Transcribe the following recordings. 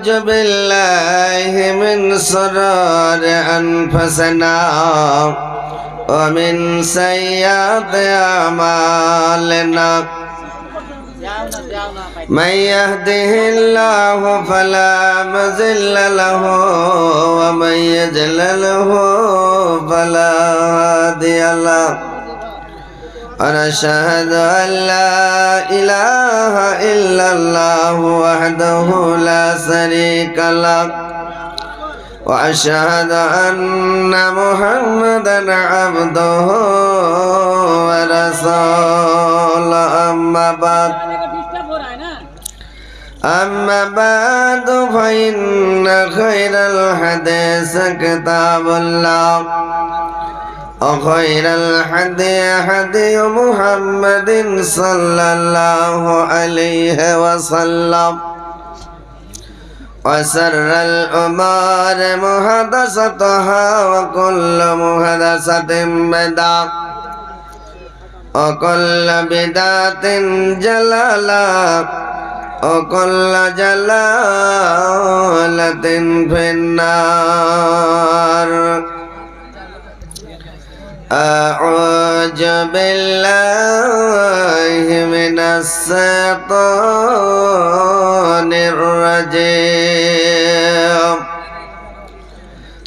أعوذ بالله من شرور أنفسنا ومن سيئات أعمالنا من يهده الله فلا مضل له ومن يضلل فلا هادي له ونشهد أن لا إله إلا الله وحده لا شريك له وأشهد أن محمدا عبده ورسوله أما بعد فإن خير الحديث كتاب الله وخير الهدي هدي محمد صلى الله عليه وسلم وشر الأمور محدثاتها وكل محدثة بدعة وكل بدعة ضلالة وكل ضلالة في النار أعوذ بالله من الشيطان الرجيم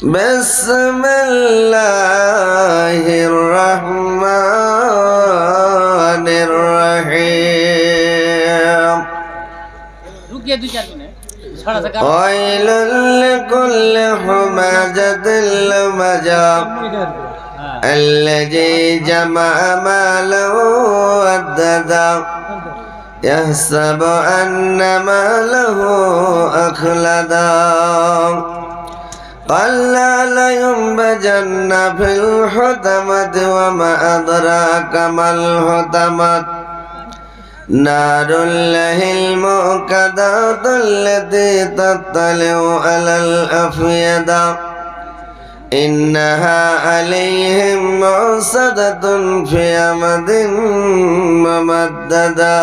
بسم الله الرحمن الرحيم ويل لكل همزة لمزة الذي جمع ماله وعدده يحسب أن ماله أخلده كلا لينبذن في الحطمة وما أدراك ما الحطمة نار الله الموقدة التي تطلع على الأفئدة إنها عليهم موصدة في أمد ممددة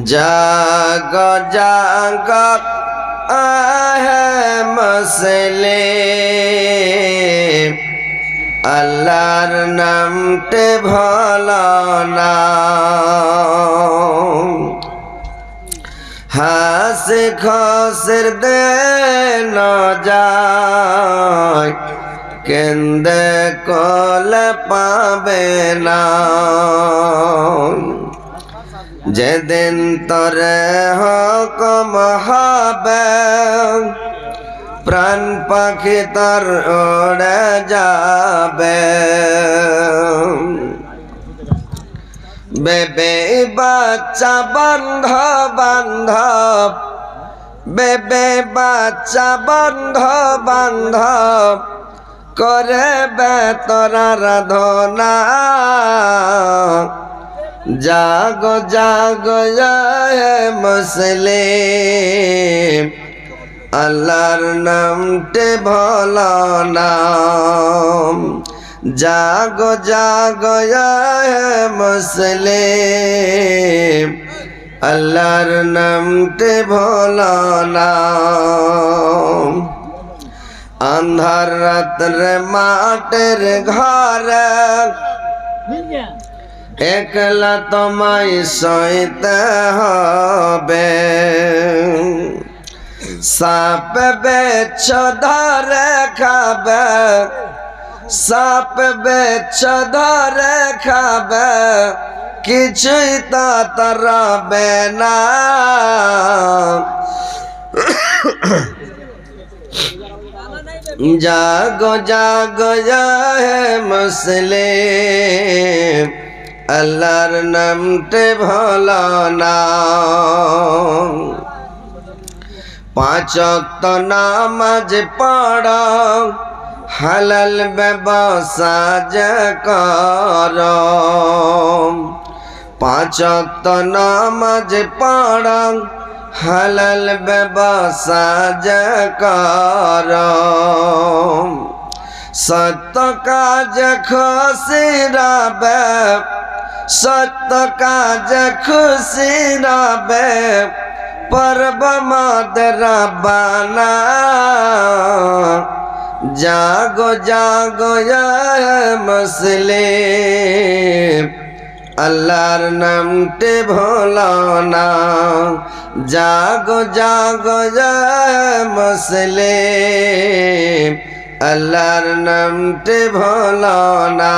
जागो जागो आहे मुस्लिम আল্লাহর নামতে ভালো না হাসি খসির দে না যায় কেন্দে কলে পাবে না যেদিন তরে হুকুম হবে প্রাণ পাখি তার উড়ে যাবে বেবে বাচ্চা বান্ধব বেবে বাচ্চা বান্ধব করে বেতরা রাধনা জাগো জাগো হে মুসলিম আল্লাহর নামতে ভালো নাম জাগো জাগো হে মুসলিম আল্লাহর নামতে ভালো নাম আন্ধার রাত্রে মাঠের ঘরে একলা তোমায় সইতে হবে সাপ বেছ ধরে খাবে সাপ বেছ ধরে খাবে কিছুই তা তারাবে না জাগো জাগো হে মুসলিম আল্লাহর নামতে ভালো না পাঁচ ওয়াক্ত নামাজ পড়ো হালাল ব্যবসা করো পাঁচ ওয়াক্ত নামাজ পড়ো হালাল ব্যবসা করো সত্য কাজ খুশিরাবে, সত্য কাজ খুশিরাবে, পর্ব মাদের বানা। জাগো জাগো মুসলিম, আল্লাহর নামটি ভুলো না। জাগো জাগো মুসলিম, আল্লাহর নামটি ভুলো না।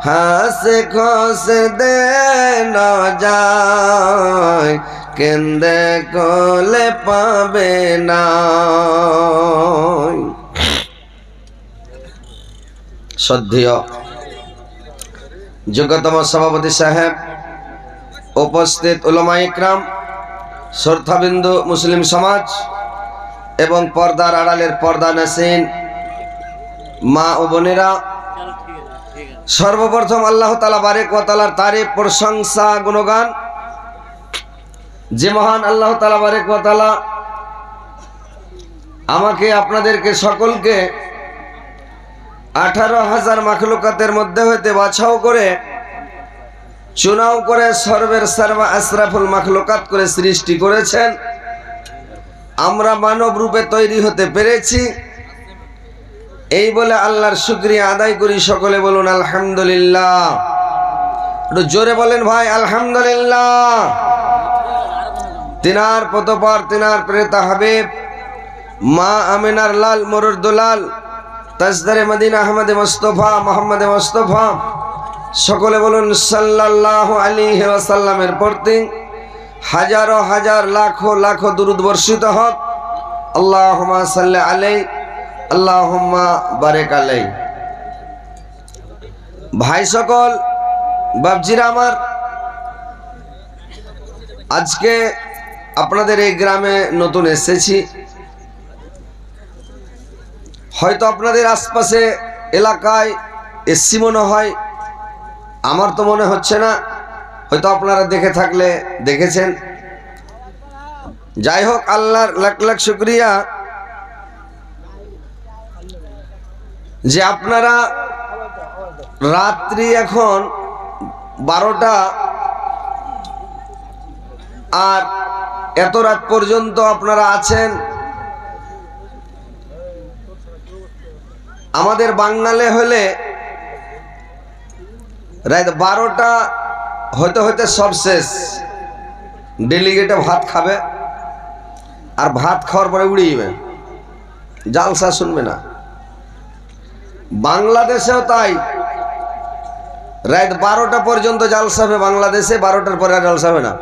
হাসে খুশি দিন যায়, কেন্দে কোলে পাবে না। শ্রদ্ধেয় যোগ্যতম সভাপতি সাহেব, উপস্থিত উলামা ইকরাম, শ্রদ্ধাবিন্দু মুসলিম সমাজ এবং পর্দার আড়ালের পর্দা নাসিন মা ও বোনেরা, সর্বপ্রথম আল্লাহ তাআলা বারেক ওয়া তাআলার তারিফ, প্রশংসা, গুণগান যে মহান আল্লাহ তাআলা বারেক ওয়া তাআলা আমাকে আপনাদেরকে সকলকে 18,000 মাখলুকাতের মধ্যে হইতে বাছাও করে চুনাও করে সর্বের সর্বা আশরাফুল মাখলুকাত করে সৃষ্টি করেছেন। আমরা মানব রূপে তৈরি হতে পেরেছি, এই বলে আল্লাহর শুকরিয়া আদায় করি। সকলে বলুন আলহামদুলিল্লাহ। একটু জোরে বলেন ভাই আলহামদুলিল্লাহ। তিনার পতপার, তিনার প্রেতা হাবিব মা আমিনার লাল মুরুদ্দুলাল তাজদারে মদিনা আহমদ মুস্তফা মোহাম্মদ মুস্তফা, সকলে বলুন সাল্লাল্লাহু আলাইহি ওয়াসাল্লামের প্রতি হাজারো হাজার লাখো লাখো দুরূদ বর্ষিত হোক। আল্লাহুম্মা সাল্লি আলাইহি আল্লাহুম্মা বারিক আলাইহি। ভাই সকল, বাপজিরা আমার, আজকে আপনাদের এই গ্রামে নতুন এসেছি। হয়তো আপনাদের আশপাশে এলাকায় এসছি মনে হয়, আমার তো মনে হচ্ছে না, হয়তো আপনারা দেখে থাকলে দেখেছেন। যাই হোক, আল্লাহর লাখ লাখ শুকরিয়া যে আপনারা রাত্রি এখন 12টা, আর এত রাত পর্যন্ত আপনারা আছেন। আমাদের বাঙালি হলে রাত 12টা হতে হতে সব শেষ, ডেলিগেটে ভাত খাবে, আর ভাত খাওয়ার পরে উড়ে যাবে, জালসা শুনবে না। বাংলাদেশেও তাই, রাত 12টা পর্যন্ত জালসা হবে বাংলাদেশে, 12টার পরে আর জালসা হবে না।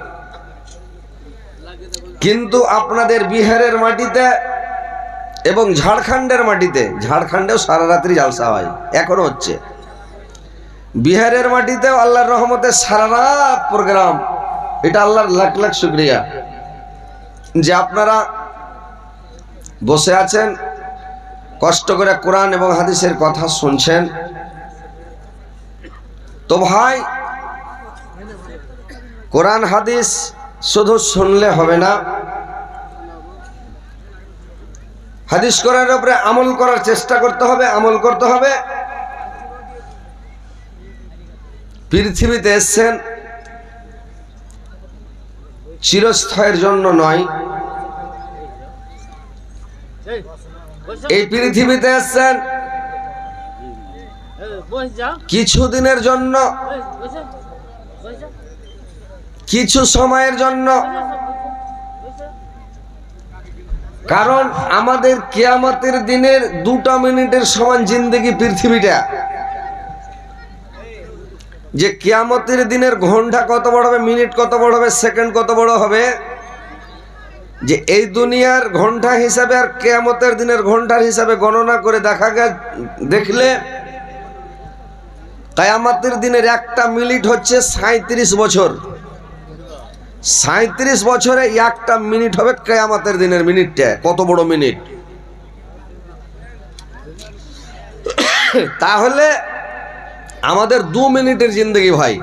কিন্তু আপনাদের বিহারের মাটিতে এবং ঝাড়খণ্ডের মাটিতে, ঝাড়খণ্ডেও সারা রাত্রি জালসা হয়, এখনো হচ্ছে। বিহারের মাটিতেও আল্লাহর রহমতে সারা রাত প্রোগ্রাম। এটা আল্লাহর লাখ লাখ শুকরিয়া যে আপনারা বসে আছেন, কষ্ট করে কোরআন এবং হাদিসের কথা শুনছেন। তো ভাই, কোরআন হাদিস শুধু শুনলে হবে না, হাদিস কোরআনের উপরে আমল করার চেষ্টা করতে হবে, আমল করতে হবে। পৃথিবীতে এসেছেন চিরস্থায়ের জন্য নয়, এই পৃথিবীতে এসেছেন কিছুদিনের জন্য, কিছু সময়ের জন্য। কারণ আমাদের কিয়ামতের দিনের 2টা মিনিটের সমান জিন্দেগি পৃথিবীটা। যে কিয়ামতের দিনের ঘন্টা কত বড় হবে, মিনিট কত বড় হবে, সেকেন্ড কত বড় হবে, যে এই দুনিয়ার ঘন্টা হিসাবে আর কিয়ামতের দিনের ঘন্টার হিসাবে গণনা করে দেখলে কিয়ামতের দিনের একটা মিনিট হচ্ছে 37 বছর। 37 বছরে একটা মিনিট হবে কিয়ামতের দিনের মিনিটটা। কত বড় মিনিট! তাহলে আমাদের 2 মিনিটের জিন্দগি ভাই।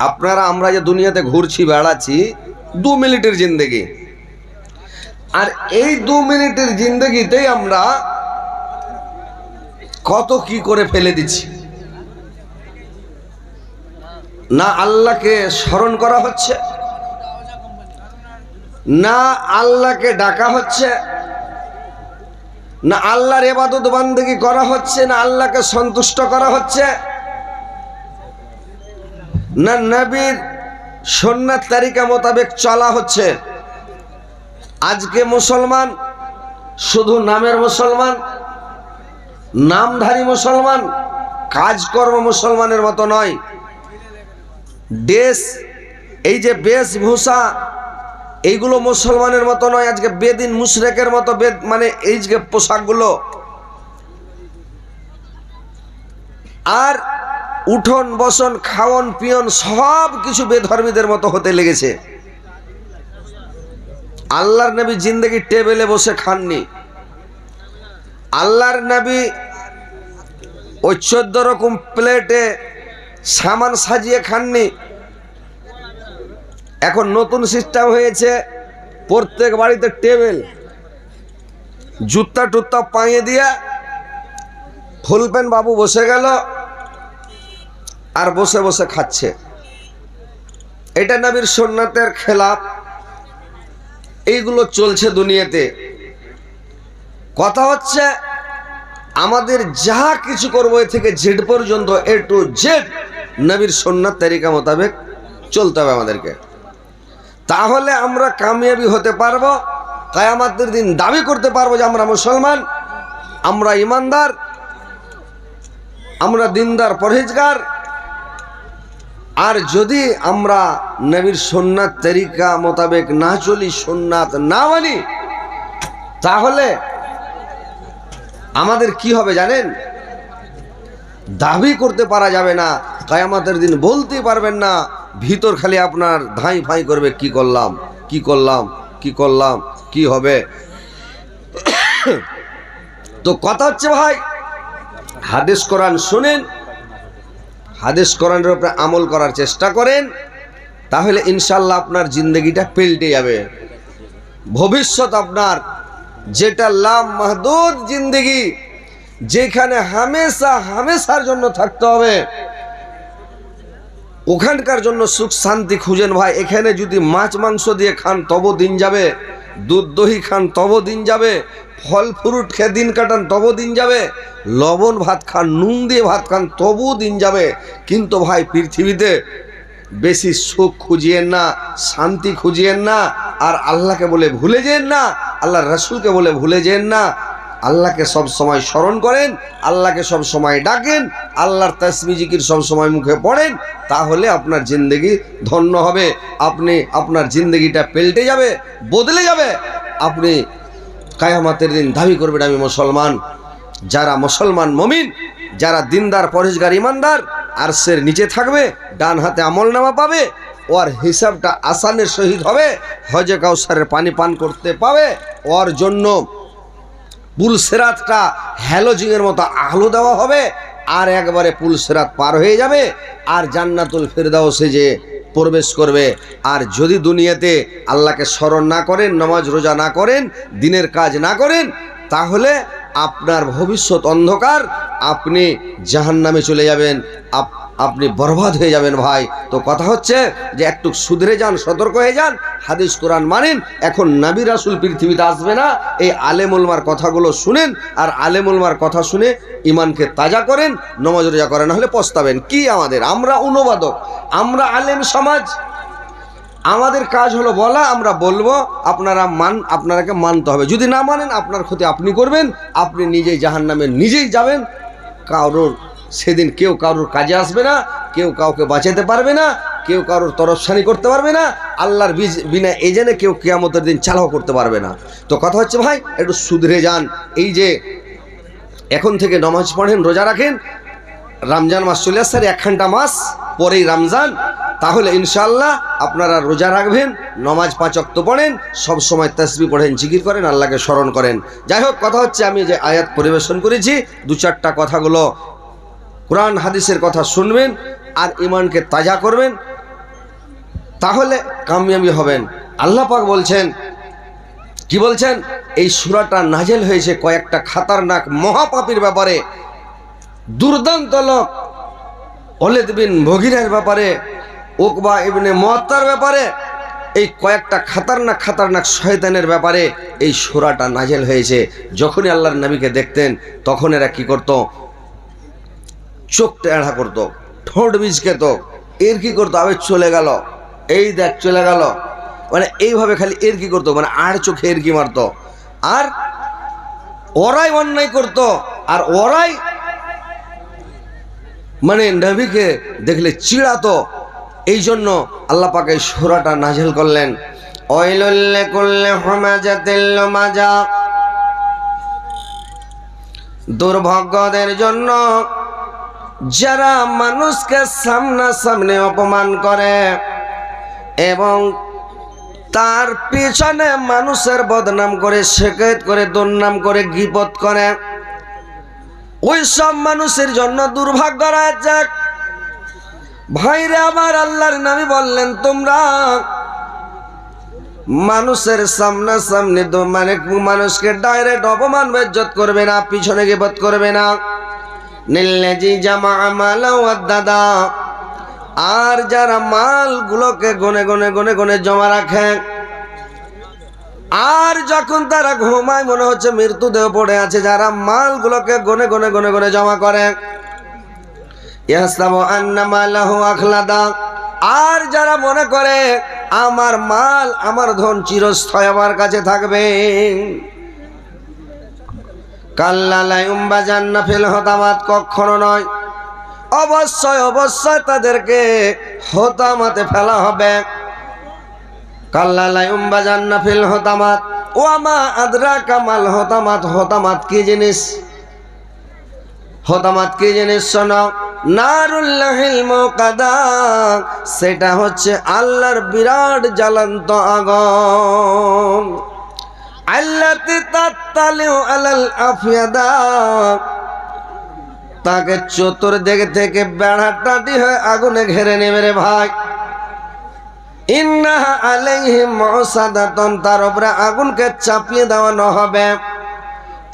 আপনারা আমরা যে দুনিয়াতে ঘুরছি বেড়াচ্ছি, 2 মিনিটের জিন্দগি। আর এই 2 মিনিটের জিন্দগিতেই আমরা কত কি করে ফেলে দিচ্ছি। না আল্লাহকে স্মরণ করা হচ্ছে, না আল্লাহকে ডাকা হচ্ছে, না আল্লাহর ইবাদত বান্দেগি করা হচ্ছে, না আল্লাহকে সন্তুষ্ট করা হচ্ছে, না নবীর সুন্নাত তরিকা মোতাবেক চলা হচ্ছে। আজকে মুসলমান শুধু নামের মুসলমান, নামধারী মুসলমান, কাজকর্ম মুসলমানের মতো নয়। ড্রেস, এই যে বেশভূষা, এইগুলো মুসলমানের মতো নয়। আজকে বেদিন মুশরিকের মতো মানে এই যে পোশাকগুলো, আর উঠন বসন খাওয়ন পিয়ন সব কিছু বেধর্মীদের মতো হতে লেগেছে। আল্লাহর নবী জিন্দেগি টেবিলে বসে খাননি। আল্লাহর নবী ওই 14 রকম প্লেটে সামান সাজিয়ে খাননি। এখন নতুন সিস্টেম হয়েছে, প্রত্যেক বাড়িতে টেবিল, জুতা টুত্তা পাইয়ে দিয়া ফুলপেন বাবু বসে গেল আর বসে বসে খাচ্ছে। এটা নবীর সুন্নাতের খেলাফ। এইগুলো চলছে দুনিয়াতে। কথা হচ্ছে আমাদের যা কিছু করবো এ থেকে জেড পর্যন্ত, এ টু জেড নবীর সুন্নাত তরিকা মোতাবেক চলতে হবে আমাদেরকে। তাহলে আমরা কামিয়াবি হতে পারবো, কিয়ামতের দিন দাবি করতে পারবো যে আমরা মুসলমান, আমরা ইমানদার, আমরা দিনদার পরহেজগার। আর যদি আমরা নবীর সুন্নাত তরিকা মোতাবেক না চলি, সুন্নাত না মানি, তাহলে আমাদের কি হবে জানেন? দাবি করতে পারা যাবে না, কিয়ামতের দিন বলতে পারবেন না, ভিতর খালি আপনার ধাই ফাই করবে, কি করলাম কি করলাম কি করলাম, কি হবে। তো কথা হচ্ছে ভাই, হাদিস কোরআন শুনেন, হাদিস কোরআনের উপরে আমল করার চেষ্টা করেন, তাহলে ইনশাল্লাহ আপনার জিন্দগিটা পাল্টে যাবে। ভবিষ্যৎ আপনার যেটা লাম মাহদুদ জিন্দগি, যেখানে হামেশা হামেশার জন্য থাকতে হবে, ওখানকার জন্য সুখ শান্তি খুঁজেন ভাই। এখানে যদি মাছ মাংস দিয়ে খান তবু দিন যাবে, দুধ দহি খান তবু দিন যাবে, ফল ফ্রুট খেয়ে দিন কাটান তবু দিন যাবে, লবণ ভাত খান, নুন দিয়ে ভাত খান তবু দিন যাবে। কিন্তু ভাই পৃথিবীতে বেশি সুখ খুঁজিয়েন না, শান্তি খুঁজিয়েন না, আর আল্লাহকে বলে ভুলে যেন না, আল্লাহর রাসূলকে বলে ভুলে যেন না। আল্লাহকে সব সময় স্মরণ করেন, আল্লাহকে সব সময় ডাকেন, আল্লাহর তাসবিহ জিকির সব সময় মুখে পড়েন, তাহলে আপনার জিন্দগি ধন্য হবে। আপনি আপনার জিন্দগিটা পাল্টে যাবে, বদলে যাবে। আপনি কিয়ামতের দিন দাবি করবেন আমি মুসলমান। যারা মুসলমান মুমিন, যারা দিনদার পরহেজগার ইমানদার, আরশের নিচে থাকবে, ডান হাতে আমলনামা পাবে, ওর হিসাবটা আসানের সহিত হবে, হজে কাউসারের পানি পান করতে পাবে, ওর জন্য পুলসেরাতটা হ্যালোজিনের মতো আলো দেওয়া হবে, আর একবারে পুলসেরাত পার হয়ে যাবে, আর জান্নাতুল ফেরদাউসে যে প্রবেশ করবে। আর যদি দুনিয়াতে আল্লাহকে স্মরণ না করেন, নামাজ রোজা না করেন, দিনের কাজ না করেন, তাহলে আপনার ভবিষ্যৎ অন্ধকার, আপনি জাহান্নামে চলে যাবেন, আপনি বরবাদ হয়ে যাবেন ভাই। তো কথা হচ্ছে যে একটু সুধরে যান, সতর্ক হয়ে যান, হাদিস কোরআন মানেন। এখন নবী রাসূল পৃথিবীতে আসবে না, এই আলেম উলমার কথাগুলো শুনেন, আর আলেম উলমার কথা শুনে ইমানকে তাজা করেন, নামাজ রোজা করেন, না হলে পস্তাবেন। কি আমাদের, আমরা অনুবাদক, আমরা আলেম সমাজ, আমাদের কাজ হলো বলা, আমরা বলবো, আপনারাকে মানতে হবে। যদি না মানেন আপনার ক্ষতি আপনি করবেন, আপনি নিজেই জাহান্নামে নিজেই যাবেন। কারোর সেদিন কেউ কারোর কাজে আসবে না, কেউ কাউকে বাঁচাতে পারবে না, কেউ কারোর তরফসানি করতে পারবে না, আল্লাহর বিনা এজেন্টে কেউ কিয়ামতের দিন চালাও করতে পারবে না। তো কথা হচ্ছে ভাই, একটু সুধরে যান। এই যে এখন থেকে নামাজ পড়েন, রোজা রাখেন, রমজান মাস চলে আসছে, 1 ঘন্টা মাস পরেই রমজান, তাহলে ইনশাআল্লাহ আপনারা রোজা রাখবেন, নামাজ 5 ওয়াক্ত পড়েন, সব সময় তাসবিহ পড়েন, জিকির করেন, আল্লাহকে স্মরণ করেন। যাই হোক, কথা হচ্ছে আমি যে আয়াত পরিবেশন করেছি, 2-4টা কথাগুলো কোরআন হাদিসের কথা শুনবেন আর ইমানকে তাজা করবেন, তাহলে কামিয়াবি হবেন। আল্লাহ পাক বলছেন, কি বলছেন? এই সূরাটা নাজেল হয়েছে কয়েকটা খাতারনাক মহাপাপীর ব্যাপারে। দুর্দান্ত লোক ওলীদ বিন মুগীরার ব্যাপারে, উকবা ইবনে মুআত্তার ব্যাপারে, এই কয়েকটা খাতারনাক শয়তানের ব্যাপারে এই সূরাটা নাজেল হয়েছে। যখনই আল্লাহর নবীকে দেখতেন তখন এরা কি করত? চোখ টেঁড়া করত, ঠোঁট বিচকেত, এর কি করতো? আবে চলে গেল, এই দেখ চলে গেল, মানে এইভাবে খালি এর কি করতো, মানে আর চোখে এর কি মারতো। আর ওরাই অন্যায় করত, আর ওরাই মানে নবীকে দেখলে চিড়াতো। এই জন্য আল্লাহ পাক এই সূরাটা নাযিল করলেন, ওয়াইলুল লিকুল্লি হুমাযাতিল লুমাযা, দুর্ভাগ্যদের জন্য যারা মানুষকে সামনাসামনি অপমান করে এবং তার পিছনে মানুষের বদনাম করে, শিকায়ত করে, দুর্নাম করে, গীবত করে, ওই সব মানুষের জন্য দুর্ভাগ্য রয়েছে। ভাইরে আমার, আল্লাহর নবী বললেন তোমরা মানুষের সামনাসামনি মানে মানুষকে ডাইরেক্ট অপমান বেজ্জত করবে না, পিছনে গীবত করবে না। নিল্লাজি জামা মালা ওয়াদাদা, আর যারা মালগুলোকে গনে জমা রাখে, আর যখন তারা ঘুমায় মনে হচ্ছে মৃত্যুদেহ পড়ে আছে, যারা মালগুলোকে গনে জমা করে, ইয়াহসাবু আন্না মালাহু আখলাদা, আর যারা মনে করে আমার মাল, আমার ধন চিরস্থায়ী আমার কাছে থাকবে, কাল্লা লা ইউমবাজান্না ফিল হতামাত, কখনো নয়, অবশ্যই তাদেরকে হতামাতে ফেলা হবে। কাল্লা লা ইউমবাজান্না ফিল হতামাত, ওয়া মা আদরাকা মাল হতামাত, হতামাত কি জিনিস? হতামাত কি জিনিস শোনো, নারুল্লাহিল মুকাদা, সেটা হচ্ছে আল্লাহর বিরাট জ্বলন্ত আগুন। আল্লাতি তাত্তালিউ আলাল আফিয়াদা, তাকে চতুর্দিক থেকে বেড়াটাটি হয়ে আগুনে ঘেরে নেবে রে ভাই। ইন্নাহা আলাইহিম মুসাদাতুন, তার উপরে আগুনকে চাপিয়ে দেওয়ানো হবে।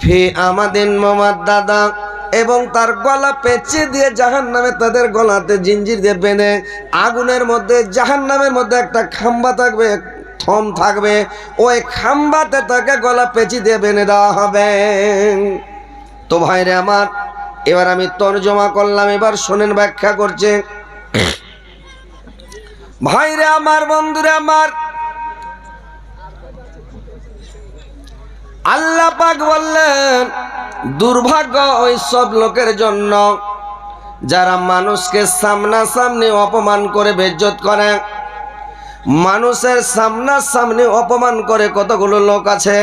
ফি আমাদিন মুমাদ্দাদা, এবং তার গলা পেঁচিয়ে দিয়ে জাহান্নামে, তাদের গলাতে জিঞ্জির দিয়ে বেঁধে আগুনের মধ্যে, জাহান্নামের মধ্যে একটা খাম্বা থাকবে, থম থাকবে, ওই খাম্বাতে তাকে গলা পেঁচি দিয়ে বেঁধে দেওয়া হবে। তো ভাইরে আমার, এবার আমি তরজমা করলাম, এবার শোনেন ব্যাখ্যা করছে। ভাইরে আমার, বন্ধুরে আমার, আল্লাহ পাক বললেন দুর্ভাগ্য ওই সব লোকের জন্য যারা মানুষকে সামনাসামনি অপমান করে বেইজ্জত করে। মানুষের সামনাসামনি অপমান করে কতগুলো লোক আছে।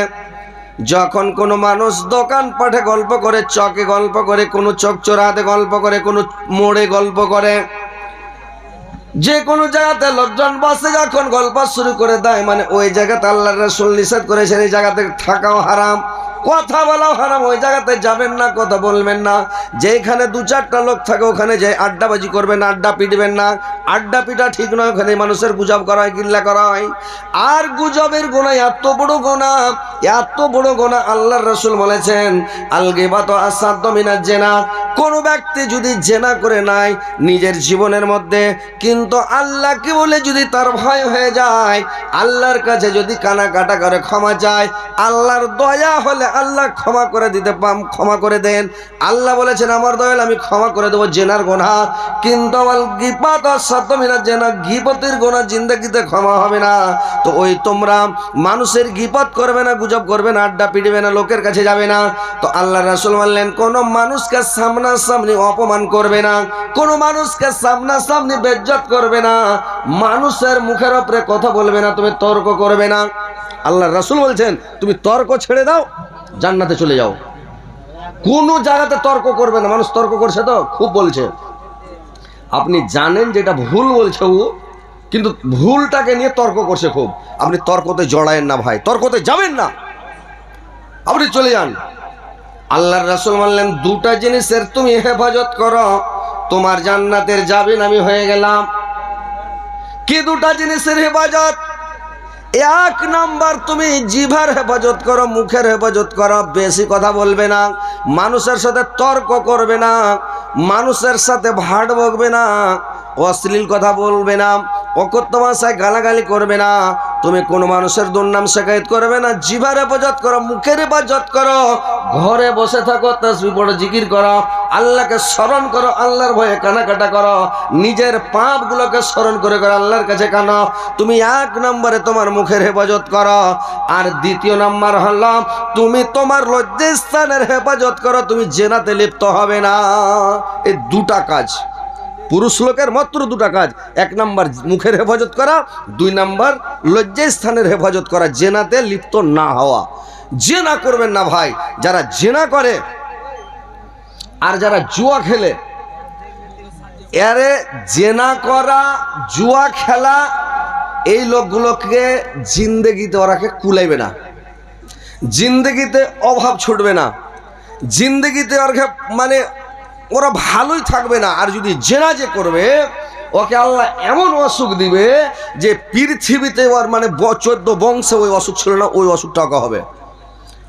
যখন কোনো মানুষ দোকান পাঠে গল্প করে, চকে গল্প করে, কোনো চক চোরাতে গল্প করে, কোনো মোড়ে গল্প করে, যে কোনো জায়গাতে লোকজন বসে যখন গল্প শুরু করে দেয়, মানে ওই জায়গাতে আল্লাহর রাসূল নিষেধ করেছেন এই জায়গাতে থাকাও হারাম, কথা বলাও হারাম, ওই জায়গাতে যাবেন না, কথা বলবেন না। যেখানে দু চারটা লোক থাকে ওখানে যে আড্ডাবাজি করবেন, আড্ডা পিটবেন না, আড্ডা পিটা ঠিক নয়, ওখানে মানুষের গুজব করা হয়, গিল্লা করা হয়। আর গুজবের গুনাহ এত বড় গুনাহ, আল্লাহর রাসূল বলেছেন আল গীবাতু আসাদ্দু মিনাজ জিনা। কোন ব্যক্তি যদি জেনা করে নাই নিজের জীবনের মধ্যে, কিন্তু আল্লাহকে বলে যদি তার ভয় হয়ে যায়, আল্লাহর কাছে যদি কানাকাটা করে ক্ষমা চায়, আল্লাহর দয়া হলে আল্লাহ ক্ষমা করে দিতে ক্ষমা করে দেন। আল্লাহ বলেছেন আমার দয়াল আমি ক্ষমা করে দেবো জেনার গুনাহ, কিন্তু আল গীবাত আসাদ্দু মিনাজ জিনা, গীবতের গুনাহ জিন্দেগিতে ক্ষমা হবে না। তো ওই তোমরা মানুষের গীবত করবে না, গুজব করবে না, আড্ডা পিটবে না, লোকের কাছে যাবে না। তো আল্লাহর রাসূল বললেন কোন মানুষকে সামনাসামনি অপমান করবে না, কোন মানুষকে সামনাসামনি বেইজ্জত করবে না, মানুষের মুখের উপরে কথা বলবে না, তুমি তর্ক করবে না। আল্লাহর রাসূল বলছেন তুমি তর্ক ছেড়ে দাও, জান্নাতে চলে যাও। কোন জায়গাতে তর্ক করবে না। মানুষ তর্ক করছে তো খুব বলছে, আপনি জানেন যেটা ভুল বলছে ও, কিন্তু ভুলটাকে নিয়ে তর্ক করছে খুব। আপনি তর্কতে জড়ায়েন না ভাই, তর্কতে যাবেন না, আপনি চলে যান। আল্লাহর রাসূল বললেন দুটা জিনিসের তুমি হেফাজত করো, তোমার জান্নাতের জামিন আমি হয়ে গেলাম। কি দুটা জিনিসের হেফাজত? এক নাম্বার, তুমি জিভার হেফাজত করো, মুখের হেফাজত করো, বেশি কথা বলবে না, মানুষের সাথে তর্ক করবে না, মানুষের সাথে ভাট বকবে না, অশ্লীল কথা বলবে না, অকথ্য ভাষায় গালাগালি করবে না, তুমি কোনো মানুষের দুর্নাম শেখায়ত করবে না, জিভার হেফাজত করো, মুখের হেফাজত করো, ঘরে বসে থাকো, তাসবিহ পড়ো, জিকির করো, আল্লাহকে স্মরণ করো, আল্লাহর ভয়ে কানাকাটা করো, নিজের পাপগুলোকে স্মরণ করে করে আল্লাহর কাছে কানো। তুমি 1 নম্বরে তোমার মুখের হেফাজত করো। আর 2 নম্বর হলো তুমি তোমার লজ্জাস্থানের হেফাজত করো, তুমি জেনাতে লিপ্ত হবে না। এই 2টা কাজ, পুরুষ লোকের মাত্র 2টা কাজ। 1 নম্বর মুখের হেফাজত করা, 2 নম্বর লজ্জাস্থানের হেফাজত করা, জেনাতে লিপ্ত না হওয়া। জেনা করবেন না ভাই। যারা জেনা করে আর যারা জুয়া খেলে, এরে জেনা করা, জুয়া খেলা, এই লোকগুলোকে জিন্দেগিতে ওরাকে কুলাইবে না, জিন্দেগিতে অভাব ছুটবে না, জিন্দেগিতে ওরা মানে ওরা ভালোই থাকবে না। আর যদি জেনা যে করবে, ওকে আল্লাহ এমন অসুখ দিবে যে পৃথিবীতে ওর মানে 14 বংশে ওই অসুখ ছিল না, ওই অসুখটা ওকে হবে।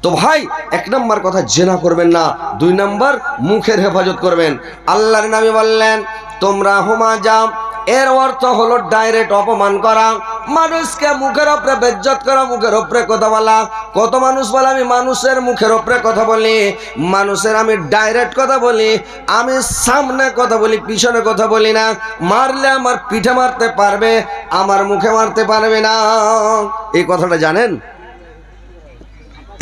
তো ভাই 1 নম্বর কথা জেনা করবেন না, 2 নম্বর মুখের হেফাজত করবেন। আল্লাহর নবী বললেন তোমরা হুমা যাও, এর অর্থ হলো ডাইরেক্ট অপমান করা, মানুষকে মুখের উপরে বেজ্জত করা, মুখের উপরে কথা বলা। কত মানুষ বলে আমি মানুষের মুখের উপরে কথা বলি, মানুষের আমি ডাইরেক্ট কথা বলি, আমি সামনে কথা বলি, পিছনে কথা বলি না। মারলে আমার পিঠে মারতে পারবে, আমার মুখে মারতে পারবে না। এই কথাটা জানেন?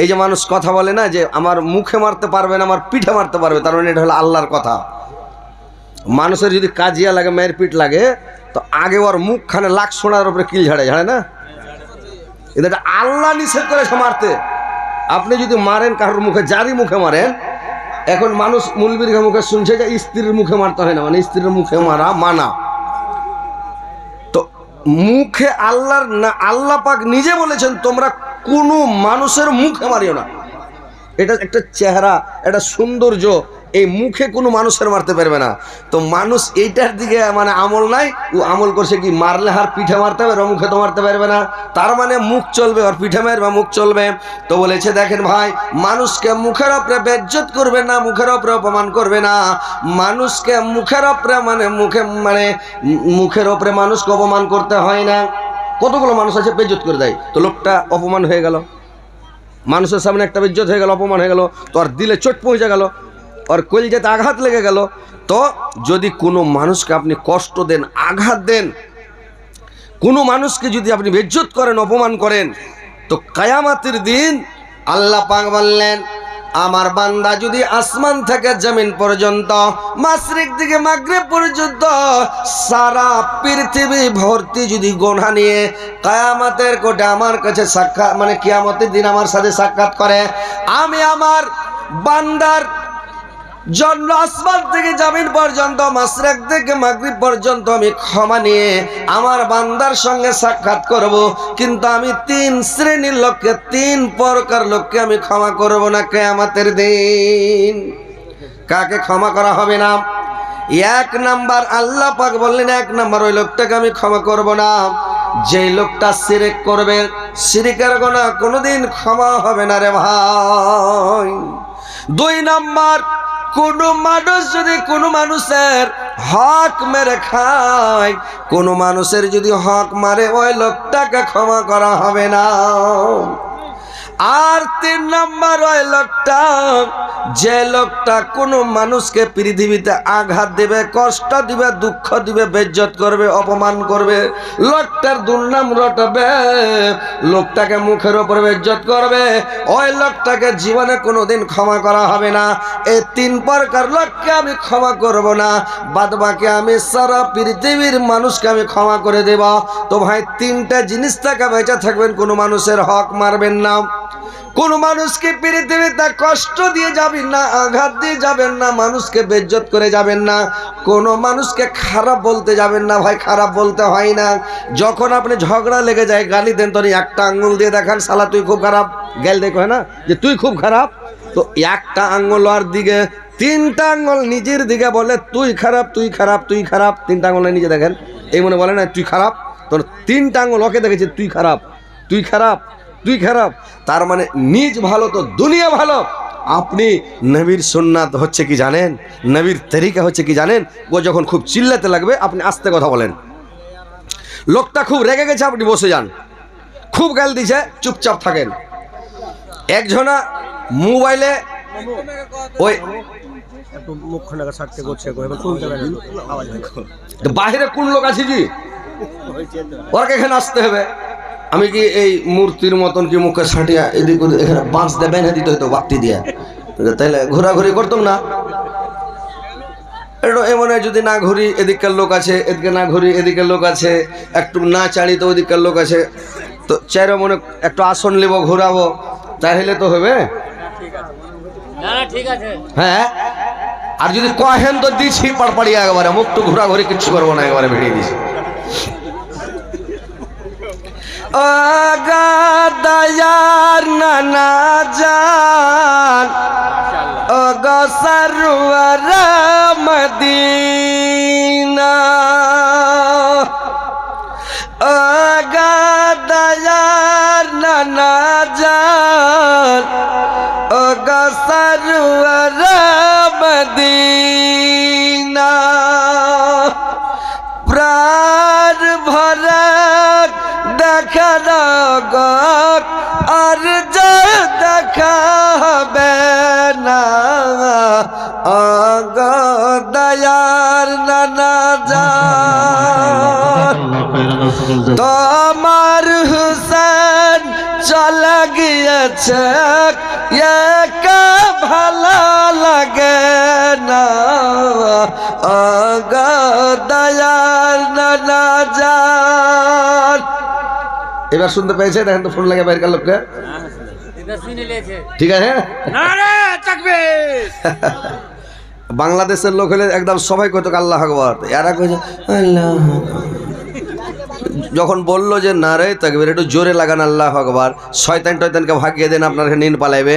এই যে মানুষ কথা বলে না যে আমার মুখে মারতে পারবে না, আমার পিঠে মারতে পারবে, তার মানে এটা হলো আল্লাহর কথা। মানুষের যদি কাজিয়া লাগে, মায়ের পিঠ লাগে, তো আগে ওর মুখখানে লাখ সোনার উপরে কিল ঝাড়ে না? এটা আল্লাহ নিষেধ করেছে মারতে। আপনি যদি মারেন কারোর মুখে, যারই মুখে মারেন, এখন মানুষ মুলবির মুখে শুনছে যে স্ত্রীর মুখে মারতে হয় না, মানে স্ত্রীর মুখে মারা মানা। তো মুখে আল্লাহর না, আল্লাহ পাক নিজে বলেছেন তোমরা কোনো মানুষের মুখে মারিও না। এটা একটা চেহারা, এটা সৌন্দর্য, এই মুখে কোনো মানুষের মারতে পারবে না। তো মানুষ এইটার দিকে মানে আমল নাই, ও আমল করছে কি মারলে হার পিঠে মারতে হবে, মুখে তো মারতে পারবে না, তার মানে মুখ চলবে, আর পিঠে মারবে, মুখ চলবে। তো বলেছে দেখেন ভাই, মানুষকে মুখের উপরে বেজ্জত করবে না, মুখের উপরে অপমান করবে না, মানুষকে মুখের উপরে মানে মুখের উপরে মানুষকে অপমান করতে হয় না। কতগুলো মানুষ আছে বেজ্জত করে দেয়, তো লোকটা অপমান হয়ে গেল, মানুষের সামনে একটা বেজ্জত হয়ে গেল, অপমান হয়ে গেল, তো আর দিলে চোট পৌঁছে গেল, আর কলিজাতে আঘাত লেগে গেল। তো যদি কোনো মানুষকে আপনি কষ্ট দেন, আঘাত দেন, কোনো মানুষকে যদি আপনি বেজ্জত করেন, অপমান করেন, তো কিয়ামতের দিন আল্লাহ পাক বললেন আমার বান্দা যদি আসমান থেকে জমিন পর্যন্ত, মাশরিক থেকে মাগরিব পর্যন্ত সারা পৃথিবী ভর্তি যদি গুনাহ নিয়ে কিয়ামতের কোটে আমার কাছে সাক্ষাৎ মানে কিয়ামতের দিন আমার সাথে সাক্ষাৎ করে, আমি আমার বান্দার জন্য আসমান থেকে জমিন পর্যন্ত, মাশরিক থেকে মাগরিব পর্যন্ত আমি ক্ষমা নিয়ে আমার বান্দার সঙ্গে সাক্ষাৎ করব। কিন্তু আমি 3 শ্রেণীর লোককে, 3 প্রকার লোককে আমি ক্ষমা করব না কিয়ামতের দিন। কাকে ক্ষমা করা হবে না? 1 নাম্বার আল্লাহ পাক বললেন 1 নাম্বার ওই লোকটাকে আমি ক্ষমা করব না যেই লোকটা শিরক করবে। শিরকের গুনাহ কোনোদিন ক্ষমা হবে না রে ভাই। 2 নাম্বার, কোন মানুষ যদি কোনো মানুষের হক মেরে খায়, কোন মানুষের যদি হক মারে, ওই লোকটাকে ক্ষমা করা হবে না। আর 3 নাম্বার ওই লোকটা, যে লোকটা কোনো মানুষকে পৃথিবীতে আঘাত দিবে, কষ্ট দিবে, দুঃখ দিবে, বেজ্জত করবে, অপমান করবে, লোকটার দুর্নাম রটাবে, লোকটাকে মুখের উপরে বেজ্জত করবে, ওই লোকটাকে জীবনে কোনোদিন ক্ষমা করা হবে না। এই 3 প্রকার লোককে আমি ক্ষমা করব না, বাদ বাকি আমি সারা পৃথিবীর মানুষকে আমি ক্ষমা করে দেব। তো ভাই 3টা জিনিস থেকে বেঁচে থাকবেন, কোনো মানুষের হক মারবেন না, কোন মানুষকে পৃথিবীতে কষ্ট দিয়ে যাবেন না, আঘাত দিয়ে যাবেন না, মানুষকে বেজ্জত করে যাবেন না, কোন মানুষকে খারাপ বলতে যাবেন না। ভাই খারাপ বলতে হয় না। যখন আপনি ঝগড়া লেগে যায়, গালি দেন, তো একটা আঙ্গুল দিয়ে দেখান শালা তুই খুব খারাপ, গেল দেখো না যে তুই খুব খারাপ, তো একটা আঙ্গুল আর দিকে, 3টা আঙ্গুল নিজের দিকে বলে তুই খারাপ, তুই খারাপ, তুই খারাপ, 3টা আঙ্গুল নিজে দেখেন, এই মনে বলে না তুই খারাপ, তোর 3টা আঙ্গুল ওকে দেখেছে তুই খারাপ, তুই খারাপ, তুই খারাপ। তার মানে নিজ ভালো তো দুনিয়া ভালো, আপনি নবীর সুন্নাত হচ্ছে কি জানেন, নবীর তরিকা হচ্ছে কি জানেন। ও যখন খুব চিল্লাতে লাগবে আপনি আস্তে কথা বলেন। লোকটা খুব রেগে গেছে, আপনি বসে যান। খুব গাল দিছে, চুপচাপ থাকেন। একজনা মোবাইলে ওই বাহিরে কোন লোক আছে জি, ওকে এখানে আসতে হবে। আমি কি এই মূর্তির মতন কি মুখে ছাটিয়া এদিক এখানে বাঁশ দিয়ে বেঁধে দিতে হইতো বাতি দিয়ে, তাহলে ঘোরাঘুরি করতাম না। একটু এমন যদি না ঘুরি এদিকের লোক আছে, এদিকে না ঘুরি এদিকের লোক আছে, একটু না চাড়ি তো ওদিকের লোক আছে, তো চাইরে মনে একটু আসন নেব ঘোরাবো, তাহলে তো হবে। হ্যাঁ, আর যদি কহেন তো দিছি পাড়পাড়িয়া একবারে, মুখ তো ঘোরাঘুরি কিচ্ছু করবো না, একবারে ভিড়িয়ে দিছি। দয়ার নানা জান ও গো সরওয়ার মদিনা, ও দয়ার নানা জান ও গো সরওয়ার মদিনা, প্রাণ ভরা দেখা গো আর যা দেখা হবে না, গো দয়ার নানা জান তোমার হুসেন চলে গিয়েছে, একা ভালো লাগে না, গো দয়ার নানা জান। এবার শুনতে পেয়েছে? দেখেন তো ফোন লাগে বাইরের লোককে, ঠিক আছে। বাংলাদেশের লোক হলে একদম সবাই কত আল্লাহ আকবার, এরা কইছে আল্লাহ। যখন বললো যে নারে তাকবীর, একটু জোরে লাগান আল্লাহ আকবার, শয়তান টয়তানকে ভাগিয়ে দেন, আপনার নিন পালাইবে।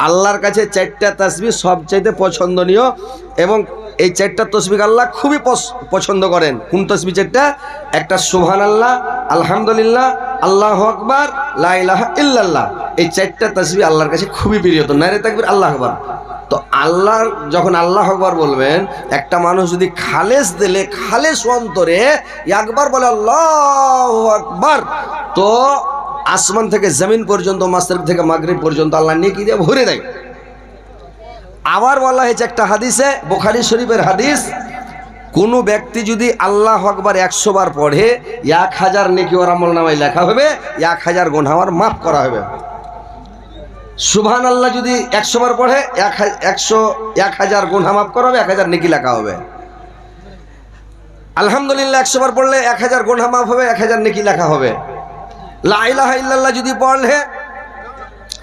আল্লাহর কাছে 4টা তাসবিহ সবচাইতে পছন্দনীয়, এবং এই 4টা তাসবিহ আল্লাহ খুবই পছন্দ করেন। কোন তাসবিহ 4টা? একটা সুবহানাল্লাহ, আলহামদুলিল্লাহ, আল্লাহু আকবার, লা ইলাহা ইল্লাল্লাহ। এই 4টা তাসবিহ আল্লাহর কাছে খুবই প্রিয়। তো নারে তাকবীর, আল্লাহু আকবার। তো আল্লাহর যখন আল্লাহু আকবার বলবেন, একটা মানুষ যদি খালেস দিলে, খালেস অন্তরে একবার বলে আল্লাহু আকবার, তো আসমান থেকে জমিন পর্যন্ত, মাশরিক থেকে মাগরিব পর্যন্ত আল্লাহ নেকি দিয়ে ভরে দেয়। আবার বলা হয়েছে একটা হাদিসে, বুখারী শরীফের হাদিস, কোন ব্যক্তি যদি আল্লাহু আকবার 100 বার পড়ে, 1000 নেকি ওর আমলনামায় লেখা হবে, 1000 গুনাহ ওর মাফ করা হবে। সুবহানাল্লাহ যদি 100 বার পড়ে, 1000 গুনাহ মাফ করা হবে, 1000 নেকি লেখা হবে। আলহামদুলিল্লাহ 100 বার পড়লে 1000 গুনাহ মাফ হবে, 1000 নেকি লেখা হবে। লা ইলাহা ইল্লাল্লাহ যদি পড়লে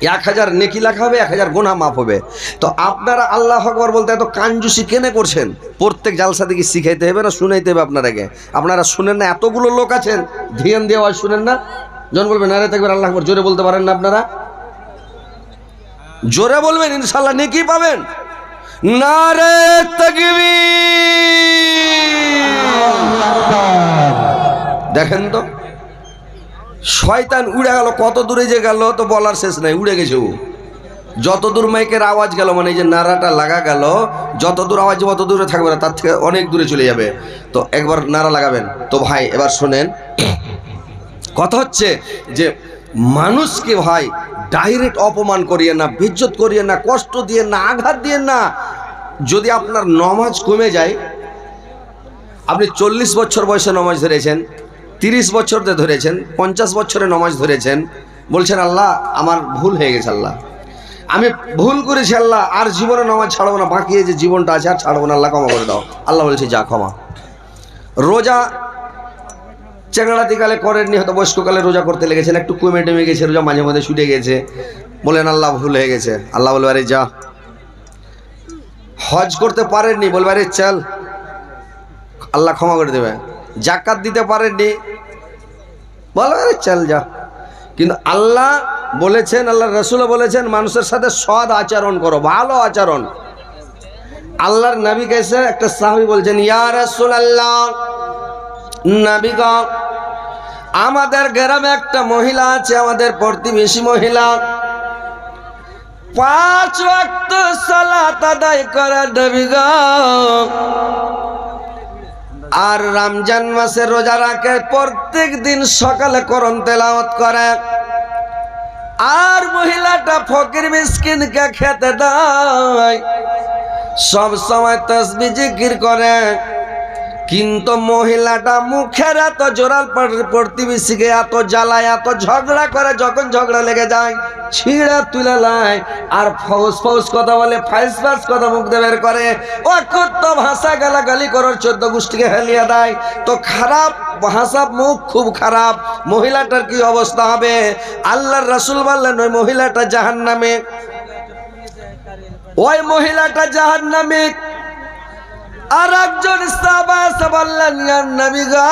1000 নেকি লেখা হবে, 1000 গুনাহ মাফ হবে। তো আপনারা আল্লাহু আকবার বলতে এত কাঞ্জুসি কেন করছেন? প্রত্যেক জালসা থেকে শিখাইতে হবে না শুনাইতে হবে আপনারাকে? আপনারা শুনেন না? এতগুলো লোক আছেন, ধ্যান দিয়ে আওয়াজ শুনেন না? জন বলবেন নারে তাকবীর, আল্লাহু আকবার, জোরে বলতে পারেন না আপনারা? জোরে বলবেন, ইনশাআল্লাহ নেকি পাবেন। নারে তাকবীর। দেখেন তো শয়তান উড়ে গেল, কত দূরে যে গেল তো বলার শেষ নাই, উড়ে গেছে ও। যত দূর মাইকের আওয়াজ গেল, মানে এই যে নারাটা লাগা গেল, যত দূর আওয়াজ অত দূরে থাকবে না, তার থেকে অনেক দূরে চলে যাবে। তো একবার নারা লাগাবেন। তো ভাই এবার শোনেন, কথা হচ্ছে যে মানুষকে ভাই ডাইরেক্ট অপমান করিয়ে না, বেইজ্জত করিয়ে না, কষ্ট দিয়ে না, আঘাত দিয়ে না। যদি আপনার নামাজ কমে যায়, আপনি 40 বছর বয়সে নামাজ ধরেছেন, 30 বছর ধরেছেন, 50 বছরে নামাজ ধরেছেন, বলছেন আল্লাহ আমার ভুল হয়ে গেছে, আল্লাহ আমি ভুল করেছি, আল্লাহ আর জীবনে নামাজ ছাড়বো না, বাকি যে জীবনটা আছে আর ছাড়বো না, আল্লাহ ক্ষমা করে দাও। আল্লাহ বলছে যা ক্ষমা। রোজা চেংড়াতি কালে করেননি, হয়তো বয়স্ককালে রোজা করতে লেগেছেন, একটু কমে টেমে গেছে, রোজা মাঝে মাঝে ছুটে গেছে, বলেন আল্লাহ ভুল হয়ে গেছে। আল্লাহ বলবে আরে যা। হজ করতে পারেননি, বলবে আরে চল, আল্লাহ ক্ষমা করে দেবে। জাকাত দিতে পারেননি, বলবে আরে চল যা। কিন্তু আল্লাহ বলেছেন, আল্লাহ রাসূলও বলেছেন মানুষের সাথে সৎ আচরণ করো, ভালো আচরণ। আল্লাহর নবী কাছে একটা সাহাবী বলছেন, ইয়া রাসূলুল্লাহ, নবী গো, আমাদের গ্রামে একটা মহিলা আছে, আমাদের প্রতিবেশী মহিলা, 5 ওয়াক্ত সালাত আদায় করা নবী গো। আর রমজান মাসে রোজা রাখে, প্রত্যেক দিন সকালে কোরআন তেলাওয়াত করে। আর মহিলাটা ফকির মিসকিনকে খেতে দেয়, সব সময় তাসবিহ জিকির করে। কিন্তু মহিলাটা মুখের এত জোরাল প্রতিবেশীকে এত জ্বালায়, এত ঝগড়া করে, যখন ঝগড়া লেগে যায় ছিঁড়া তুলে লাই আর ফৌস ফৌস কথা বলে, ফাইস ফাইস কথা মুখ দিয়ে বের করে। ও কত ভাষা গালাগালি করার 14 গোষ্ঠীকে হেলিয়ে দেয়। তো খারাপ ভাষা, মুখ খুব খারাপ। মহিলাটার কি অবস্থা হবে? আল্লাহর রাসূল বললেন ওই মহিলাটা জাহান্নামে, ওই মহিলাটা জাহান্নামে। আর একজন সাহাবা বললেন, ইয়া নবী গো,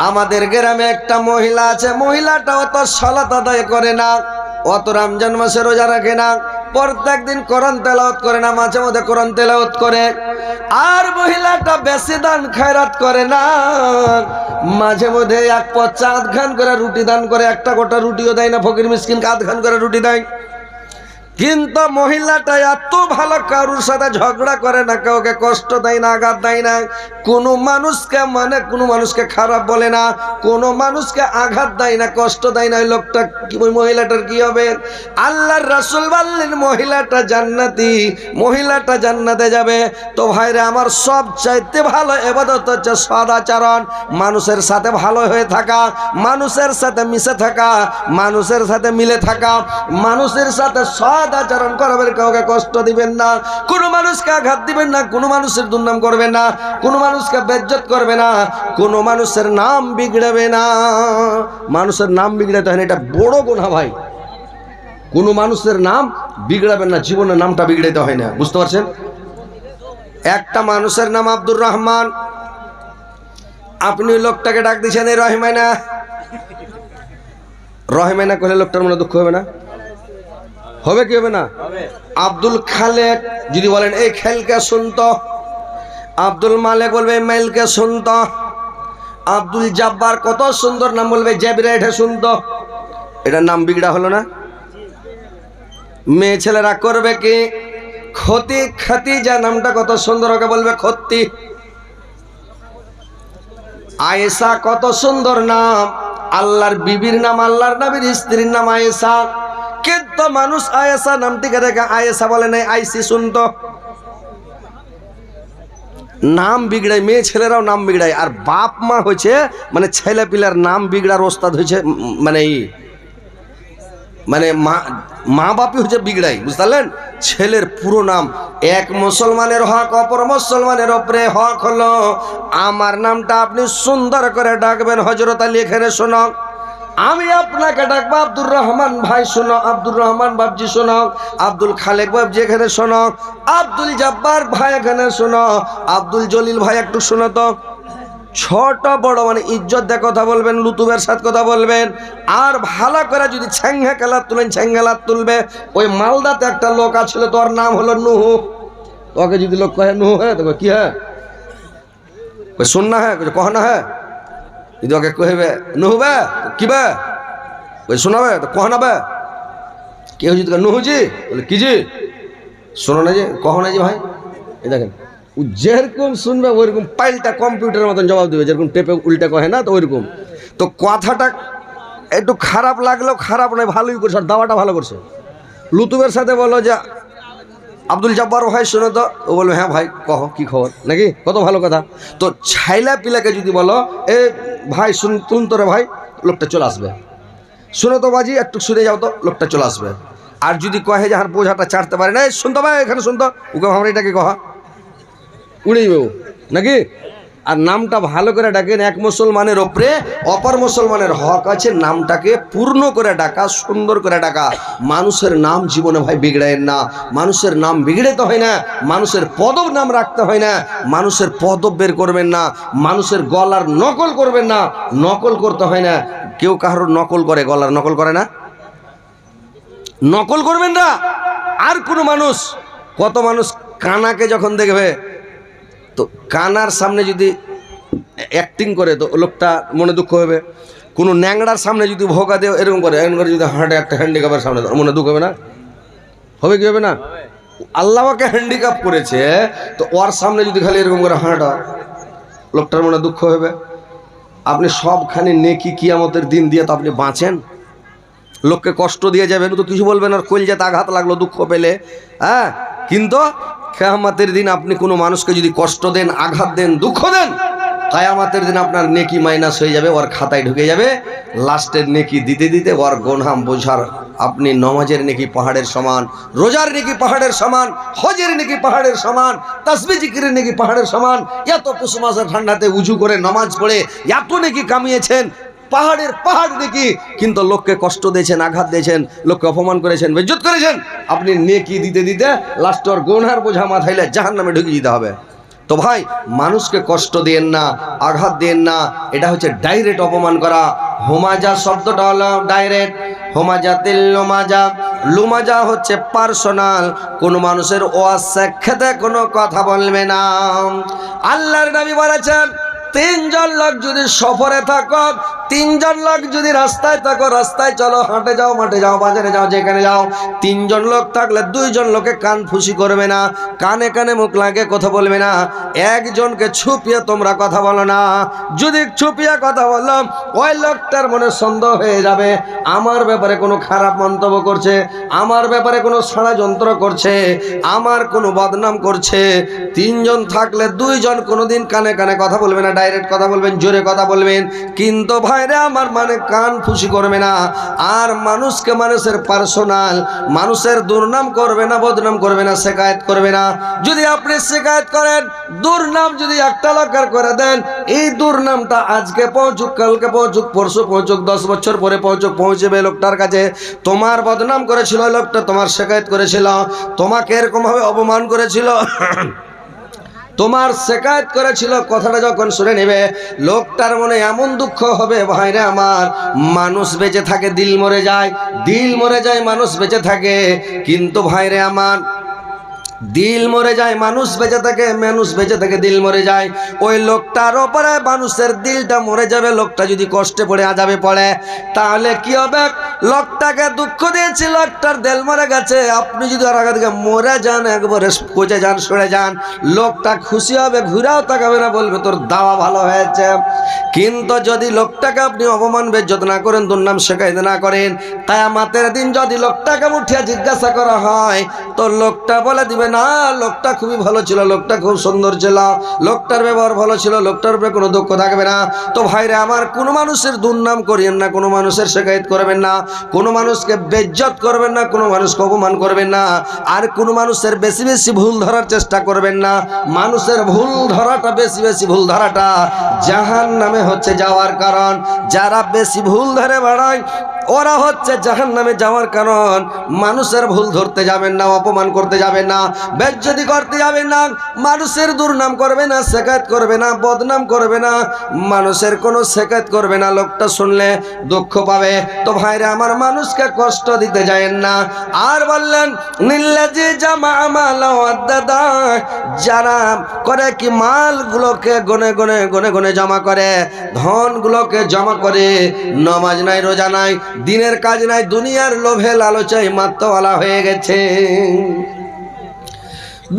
আমাদের গ্রামে একটা মহিলা আছে, মহিলাটা অত সালাত আদায় করে না, অত রমজান মাসে রোজা রাখে না, প্রত্যেক দিন কোরআন তেলাওয়াত করে না, মাঝে মধ্যে কোরআন তেলাওয়াত করে। আর মহিলাটা বেশি দান খয়রাত করে না, মাঝে মধ্যে 1 পদ 4 খান করে রুটি দান করে, একটা গোটা রুটিও দেয় না, ফকির মিসকিনকে 1 খান করে রুটি দেয়। কিন্তু মহিলাটা এত ভালো, কারুর সাথে ঝগড়া করে না, কাউকে কষ্ট দেয় না, আঘাত দেয় না, কোনো মানুষকে কোনো মানুষকে খারাপ বলে না, কোনো মানুষকে আঘাত দেয় না, কষ্ট দেয় না। ওই লোকটা, ওই মহিলাটার কি হবে? আল্লাহর রাসূল বললেন মহিলাটা জান্নাতি, মহিলাটা জান্নাতে যাবে। তো ভাইরে আমার, সব চাইতে ভালো ইবাদত হচ্ছে সদাচরণ, মানুষের সাথে ভালো হয়ে থাকা, মানুষের সাথে মিশে থাকা, মানুষের সাথে মিলে থাকা, মানুষের সাথে আচরণ করবেন, কাউকে কষ্ট দিবেন না, কোনো মানুষকে আঘাত দিবেন না, কোনো মানুষের দুর্নাম করবেন না, কোনো মানুষকে বেজ্জত করবে না, কোনো মানুষের নাম বিগড়াবে না। মানুষের নাম বিগড়াতে হয় না, এটা বড় গুনাহ ভাই। কোনো মানুষের নাম বিগড়াবেন না, জীবনের নামটা বিগড়াতে হয় না, বুঝতে পারছেন? একটা মানুষের নাম আব্দুর রহমান, আপনি লোকটাকে ডাক দিয়েছেন এই রহিমাইনা, রহিমাইনা কইলে লোকটার মনে দুঃখ হবে না? হবে কি হবে না? আব্দুল খালেক যদি বলেন এই খেলকে শুনতো, আব্দুল মালেক বলবে এই মেলকে শুনতো, আব্দুল জব্বার কত সুন্দর নাম বলবে জেবরেট শুনতো। এটার নাম বিগড়া হলো না? মেয়ে ছেলেরা করবে কি? ক্ষতি খাতিজা নামটা কত সুন্দর, ওকে বলবে ক্ষতি। আয়েশা কত সুন্দর নাম, আল্লাহর বিবির নাম, আল্লাহর নবীর স্ত্রীর নাম আয়েশা। কিন্তু মানুষ আয়েশা নামটিকে দেখে আয়েশা বলে নাই, আইসি শুনতো। নাম বিগড়ায়, মেয়ে ছেলেরাও নাম বিগড়ায়। আর বাপ মা হয়েছে মানে ছেলে পিলার নাম বিগড়ার ওস্তাদ হয়েছে, মানে মা বাপই হচ্ছে বিগড়াই, বুঝতে পারলেন? ছেলের পুরো নাম, এক মুসলমানের হক অপর মুসলমানের ওপরে হক হলো আমার নামটা আপনি সুন্দর করে ডাকবেন। হযরত আলী এখানে শোনো, আমি আপনাকে ডাকবো আব্দুর রহমান ভাই, শোনো, আব্দুর রহমান বাবজি শোনো, আব্দুল খালেক বাবজি এখানে শোনো, আব্দুল জব্বার ভাই এখানে শোনো, আব্দুল জলিল ভাই একটু শোনো তো। ছোট বড় মানে ইজ্জত দিয়ে কথা বলবেন, লুতুবের সাথে কথা বলবেন। আর ভালো করে যদি ছ্যাঙ্গা কালার তুলেন, ছ্যাঙ্গালাত তুলবে। ওই মালদাতে একটা লোক আছিল, তোর নাম হলো নুহু। তোকে যদি লোক কহে নুহু, হ্যাঁ তো কি হ্যাঁ শোন না, হ্যাঁ কহ না, হ্যাঁ যদি ওকে কহবে নুহু বে কি বে ওই শোনাবে তো কহ না বে, কেউ যদি নুহুজি বলে কি জি শোনো না, যে কহ না যে ভাই, এই দেখেন ও যেরকম শুনবে ওইরকম পাল্টা কম্পিউটারের মতন জবাব দেবে, যেরকম টেপে উল্টা কহে না, তো ওইরকম। তো কথাটা একটু খারাপ লাগলেও খারাপ নয়, ভালোই করছে, আর দাওয়াটা ভালো করছে। লুতুবের সাথে বলো যে আব্দুল জব্বার ভাই শোনো তো, ও বলবে হ্যাঁ ভাই কহ কি খবর, নাকি কত ভালো কথা। তো ছাইলা পিলাকে যদি বলো এ ভাই শুন তোরে ভাই, লোকটা চলে আসবে। শোনো তো বাজি একটু শুনে যাও তো, লোকটা চলে আসবে। আর যদি কহে যে আর বোঝাটা চাটতে পারে না, শুনতো ভাই এখানে শুনতো, ওকে আমরা এটাকে কহা উড়ে যাবে নাকি। আর নামটা ভালো করে ডাকেন, এক মুসলমানের ওপরে অপর মুসলমানের হক আছে, নামটাকে পূর্ণ করে ডাকা, সুন্দর করে ডাকা। মানুষের নাম জীবনে ভাই বিগড়ায়েন না, মানুষের নাম বিগড়াতে হয় না, মানুষের পদব নাম রাখতে হয় না, মানুষের পদব বের করবেন না, মানুষের গলার নকল করবেন না, নকল করতে হয় না। কেউ কারোর নকল করে, গলার নকল করে না, নকল করবেন না। আর কোনো মানুষ, কত মানুষ কানাকে যখন দেখবে, তো কানার সামনে যদি অ্যাক্টিং করে তো লোকটা মনে দুঃখ হবে। কোনো ন্যাংড়ার সামনে যদি ভোগা দেও এরকম করে যদি হাঁটে একটা হ্যান্ডিক্যাপের সামনে মনে দুঃখ হবে না? হবে কি হবে না? আল্লাহকে হ্যান্ডিক্যাপ করেছে, তো ওর সামনে যদি খালি এরকম করে হাঁটা, লোকটার মনে দুঃখ হবে। আপনি সবখানে নেকি কিয়ামতের দিন দিয়ে তো আপনি বাঁচেন, লোককে কষ্ট দিয়ে যাবেন তো কিছু বলবেন, আর কলজাতে আঘাত লাগলো দুঃখ পেলে, হ্যাঁ। কিন্তু কিয়ামতের দিন আপনি কোনো মানুষকে যদি কষ্ট দেন, আঘাত দেন, দুঃখ দেন, কিয়ামতের দিন আপনার নেকি মাইনাস হয়ে যাবে, ওর খাতায় ঢুকে যাবে। লাস্টের নেকি দিতে দিতে ওর গোনাম বোঝার, আপনি নমাজের নেকি পাহাড়ের সমান, রোজার নেকি পাহাড়ের সমান, হজের নেকি পাহাড়ের সমান, তাসবিহ জিকিরের নেকি পাহাড়ের সমান। এত পৌষ মাসের ঠান্ডাতে উজু করে নামাজ পড়ে এত নেকি কামিয়েছেন, পাহাড়ের পাহাড় নেকি। কিন্তু লোককে কষ্ট দিয়েছেন, আঘাত দিয়েছেন, লোককে অপমান করেছেন, বেইজ্জত করেছেন, আপনি নেকি দিতে দিতে লাস্ট ওর গোনার বোঝা মাথাইলে জাহান্নামে ঢুকিয়ে দিতে হবে। তো ভাই, মানুষকে কষ্ট দেন না, আঘাত দেন না, এটা হচ্ছে ডাইরেক্ট অপমান করা। হোমাজা শব্দটা হলো ডাইরেক্ট, হোমাজাতিল লুমাজা, লুমাজা হচ্ছে পার্সোনাল। কোন মানুষের অসাক্ষাতে কোনো কথা বলবে না। আল্লাহর নবী বলেছেন, তিনজন লোক যদি সফরে থাকো, তিনজন লোক যদি রাস্তায় থাকো, রাস্তায় চলো, হাঁটে যাও, মাঠে যাও, বাজারে যাও, যেখানে যাও, তিনজন লোক থাকলে দুইজন লোকে কান ফুসি করবে না, কানে কানে মুখ লাগে কথা বলবে না। একজনকে ছুপিয়ে তোমরা কথা বলো না। যদি ছুপিয়ে কথা বললো, ওই লোকটার মনে সন্দেহ হয়ে যাবে, আমার ব্যাপারে কোনো খারাপ মন্তব্য করছে, আমার ব্যাপারে কোনো ষড়যন্ত্র করছে, আমার কোনো বদনাম করছে। তিনজন থাকলে দুইজন কোনোদিন কানে কানে কথা বলবে না, ডাইরেক্ট কথা বলবেন, জোরে কথা বলবেন। কিন্তু ভাইরে আমার, মানে কান ফুসি করবে না। আর মানুষকে মানুষের পার্সোনাল, মানুষের দুর্নাম করবে না, বদনাম করবে না, শেকায়েত করবে না। যদি আপনি শেকায়েত করেন, দুর্নাম যদি একটা লোকের করে দেন, এই দুর্নামটা আজকে পৌঁছুক, কালকে পৌঁছুক, পরশু পৌঁছুক, 10 বছর পরে পৌঁছুক, পৌঁছবে লোকটার কাছে। তোমার বদনাম করেছিল লোকটা, তোমার শেকায়েত করেছিল, তোমাকে এরকম ভাবে অপমান করেছিল, তোমার শেকায়েত করেছিল, কথাটা যখন শুনে নেবে, লোকটার মনে এমন দুঃখ হবে, ভাইরে আমার, মানুষ বেঁচে থাকে দিল মরে যায়, দিল মরে যায় মানুষ বেঁচে থাকে। কিন্তু ভাইরে আমার, দিল মরে যায় মানুষ বেঁচে থাকে, মানুষ বেঁচে থাকে দিল মরে যায়। ওই লোকটার ওপরে মানুষের দিলটা মরে যাবে। লোকটা যদি কষ্টে পড়ে আযাবে পড়ে, তাহলে কি হবে? লোকটাকে দুঃখ দিয়েছি, লোকটার দিল মরে গেছে, আপনি যদি আর আগে থেকে মরে যান, একবারে পচে যান, সরে যান, লোকটা খুশি হবে, ঘুরেও তাকাবে না, বলবে তোর দাওয়া ভালো হয়েছে। কিন্তু যদি লোকটাকে আপনি অপমান বেজ্জত না করেন, দুর্নাম শেখাইত না করেন, কিয়ামতের দিন যদি লোকটাকে উঠিয়ে জিজ্ঞাসা করা হয়, তো লোকটা বলে দিবে, না, লোকটা খুবই ভালো ছিল, লোকটা খুব সুন্দর ছিল, লোকটার ব্যবহার ভালো ছিল, লোকটার উপরে কোনো দুঃখ থাকবে না। তো ভাইরে আমার, কোনো মানুষের দুর্নাম করিয়েন না, কোনো মানুষের শেকায়েত করবেন না, কোনো মানুষকে বেজ্জত করবেন না, কোনো মানুষকে অপমান করবেন না, আর কোনো মানুষের বেশি বেশি ভুল ধরার চেষ্টা করবেন না। মানুষের ভুল ধরাটা, বেশি বেশি ভুল ধরাটা জাহান্নামে হচ্ছে যাওয়ার কারণ। যারা বেশি ভুল ধরে বেড়ায়, ওরা হচ্ছে জাহান্নামে যাওয়ার কারণ। মানুষের ভুল ধরতে যাবেন না, অপমান করতে যাবেন না, বেজ্জতি করতে যাবেন না, মানুষের দুর্নাম করবে না, শেকায়েত করবে না, বদনাম করবে না, মানুষের কোনো শেকায়েত করবে না। লোকটা শুনলে দুঃখ পাবে। তো ভাইরা আমার, মানুষকে কষ্ট দিতে যায়েন না। আর বললেন, নিল্লাজি জামা মাল ওয়াদাদা, যারা করে কি মালগুলোকে গনে গনে গনে গনে জমা করে, ধনগুলোকে জমা করে, নামাজ নাই, রোজা নাই, দিনের কাজ নাই, দুনিয়ার লোভে লালচায় মাতওয়ালা হয়ে গেছে,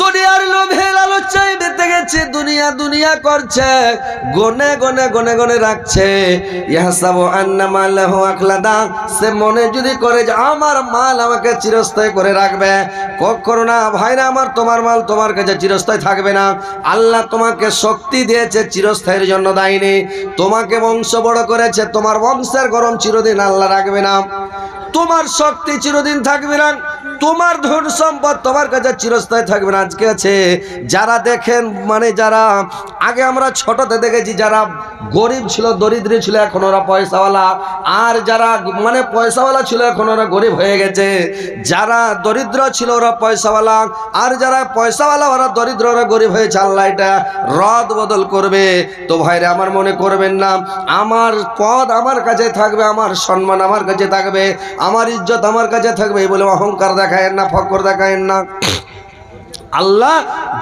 দুনিয়ার লোভে লালচায় বেঁচে গেছে, দুনিয়া দুনিয়া করছে, গনে গনে গনে গনে রাখছে। ইয়াহসাবু আন্না মালাহু আখলাদা, সে মনে যদি করে যে আমার মাল আমাকে চিরস্থায়ী করে রাখবে, কখনো না ভাইরা আমার, তোমার মাল তোমার কাছে চিরস্থায়ী থাকবে না। আল্লাহ তোমাকে শক্তি দিয়েছে, চিরস্থায়ীর জন্য দেয়নি। তোমাকে বংশ বড় করেছে, তোমার বংশের গরম চিরদিন আল্লাহ রাখবে না। তোমার শক্তি চিরদিন থাকবে না, তোমার ধন সম্পদ তোমার কাছে চিরস্থায়ী থাকবে না। আজকে আছে যারা দেখেন, মানে যারা আগে আমরা ছোটতে দেখেছি, যারা গরিব ছিল, দরিদ্র ছিল, এখন ওরা পয়সাওয়ালা, আর যারা মানে পয়সাওয়ালা ছিল, এখন ওরা গরিব হয়ে গেছে। যারা দরিদ্র ছিল ওরা পয়সাওয়ালা, আর যারা পয়সাওয়ালা ওরা দরিদ্র, ওরা গরিব হয়েছে। আল্লাহ এটা রদ বদল করবে। তো ভাইরা আমার, মনে করবেন না আমার পদ আমার কাছে থাকবে, আমার সম্মান আমার কাছে থাকবে, আমার ইজ্জত আমার কাছে থাকবে, এই বলে অহংকার দেখায়েন না, ফকর দেখায়েন না। আল্লাহ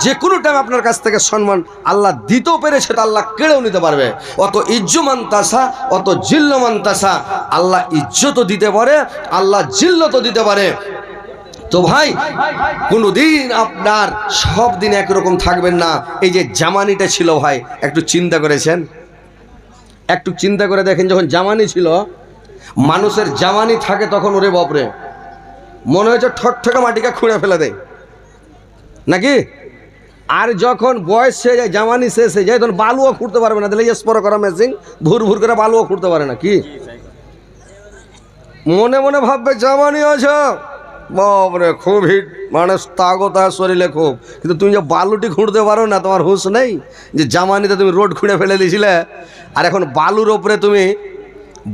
যে কোনো টাইম আপনার কাছ থেকে সম্মান আল্লাহ দিতেও পেরে সেটা আল্লাহ কেড়েও নিতে পারবে। অত ইজ্জুমান তাসা, অত জিল্লমান তাসা। আল্লাহ ইজ্জতও দিতে পারে, আল্লাহ জিল্লতও দিতে পারে। তো ভাই কোনোদিন আপনার সব দিন একরকম থাকবেন না। এই যে জামানিটা ছিল ভাই, একটু চিন্তা করেছেন? একটু চিন্তা করে দেখেন, যখন জামানি ছিল, মানুষের জামানি থাকে তখন ওরে বাপরে মনে হয়েছে ঠকঠকে মাটিকে খুঁড়ে ফেলে দেয় নাকি? আর যখন বয়স হয়ে যায়, জামানি শেষ হয়ে যায়, তখন বালুও খুঁড়তে পারবে না। তাহলে স্পর করা মেশিন ভুর ভুর করে বালুও খুঁড়তে পারে না। কি মনে মনে ভাববে জামানি আছে, বাপরে খুব হিট, মানুষ তাগত আর শরীরে খুব, কিন্তু তুমি যে বালুটি খুঁড়তে পারো না, তোমার হুঁশ নেই? যে জামানিতে তুমি রোড খুঁড়ে ফেলে দিয়েছিলে, আর এখন বালুর ওপরে তুমি